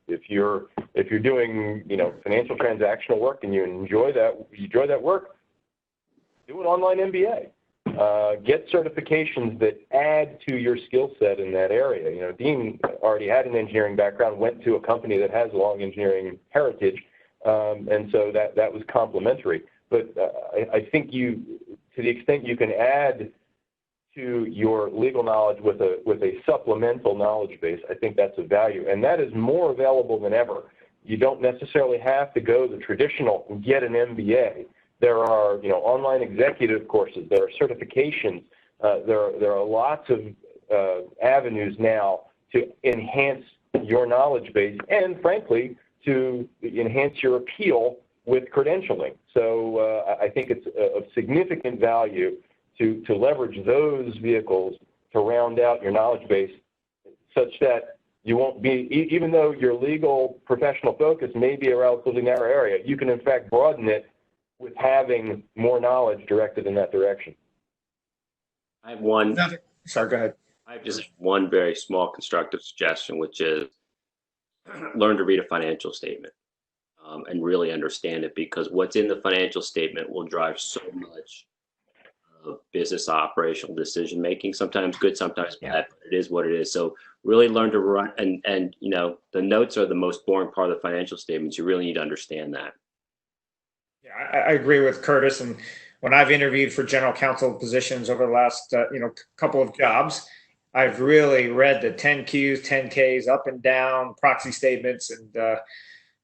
if you're doing, you know, financial transactional work and you enjoy that work, do an online MBA. Get certifications that add to your skill set in that area. You know, Dean already had an engineering background, went to a company that has a long engineering heritage, and so that was complementary. But I think to the extent you can add to your legal knowledge with a supplemental knowledge base, I think that's of value, and that is more available than ever. You don't necessarily have to go the traditional and get an MBA. There are, you know, online executive courses. There are certifications. There are lots of avenues now to enhance your knowledge base and, frankly, to enhance your appeal with credentialing. So I think it's of significant value to leverage those vehicles to round out your knowledge base, such that you won't be, even though your legal professional focus may be a relatively narrow area, you can in fact broaden it with having more knowledge directed in that direction. I have one. Sorry, go ahead. I have just one very small constructive suggestion, which is learn to read a financial statement and really understand it, because what's in the financial statement will drive so much of business operational decision making. Sometimes good, sometimes bad, but it is what it is. So really learn to run, and you know, the notes are the most boring part of the financial statements. You really need to understand that. Yeah, I agree with Curtis. And when I've interviewed for general counsel positions over the last couple of jobs, I've really read the 10Qs, 10Ks up and down, proxy statements, and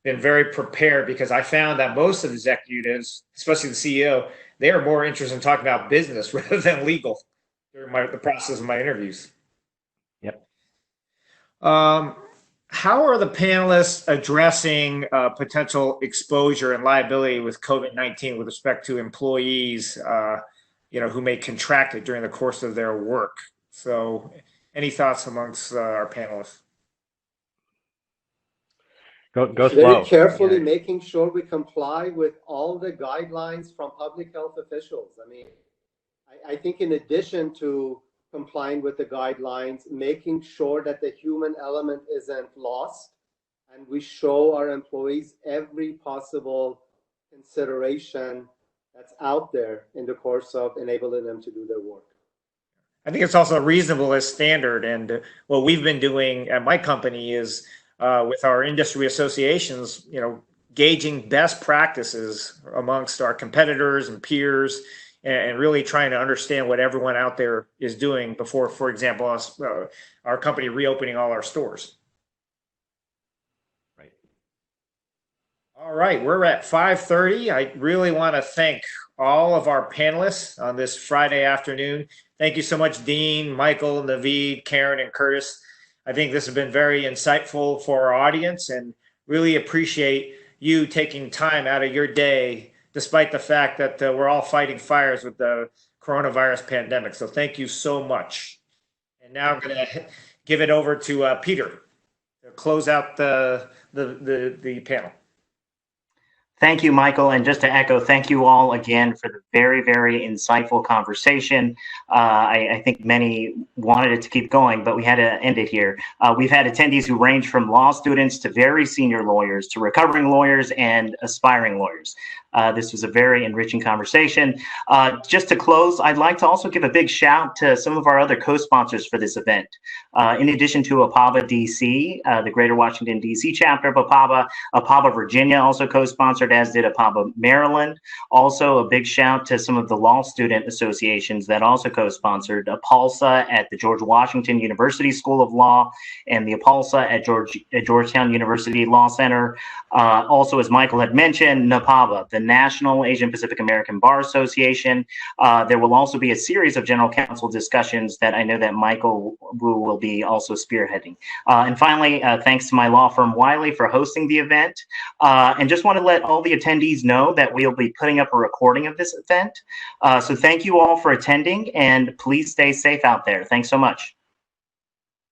been very prepared, because I found that most of the executives, especially the CEO, they are more interested in talking about business rather than legal during the process of my interviews. Yep. How are the panelists addressing potential exposure and liability with COVID-19 with respect to employees, who may contract it during the course of their work? So, Any thoughts amongst our panelists? Go slow. Very carefully Yeah. making sure we comply with all the guidelines from public health officials. I mean, I think in addition to complying with the guidelines, making sure that the human element isn't lost, and we show our employees every possible consideration that's out there in the course of enabling them to do their work. I think it's also reasonable as standard. And what we've been doing at my company is with our industry associations, gauging best practices amongst our competitors and peers, and really trying to understand what everyone out there is doing before, for example, us, our company reopening all our stores. Right. All right, we're at 5:30. I really want to thank all of our panelists on this Friday afternoon. Thank you so much, Dean, Michael, Navid, Karyn, and Curtis. I think this has been very insightful for our audience, and really appreciate you taking time out of your day, despite the fact that we're all fighting fires with the coronavirus pandemic. So thank you so much. And now I'm going to give it over to Peter to close out the panel. Thank you, Michael. And just to echo, thank you all again for the very, very insightful conversation. I think many wanted it to keep going, but we had to end it here. We've had attendees who range from law students to very senior lawyers to recovering lawyers and aspiring lawyers. This was a very enriching conversation. Just to close, I'd like to also give a big shout to some of our other co-sponsors for this event. In addition to APABA-DC, the Greater Washington, D.C. chapter of APABA, APABA Virginia also co-sponsored, as did APABA Maryland. Also, a big shout to some of the law student associations that also co-sponsored, APALSA at the George Washington University School of Law and the APALSA at Georgetown University Law Center. Also, as Michael had mentioned, NAPABA, the National Asian Pacific American Bar Association. There will also be a series of general counsel discussions that I know that Michael Wu will be also spearheading. And finally, thanks to my law firm Wiley for hosting the event. And just want to let all the attendees know that we'll be putting up a recording of this event. So thank you all for attending, and please stay safe out there. Thanks so much.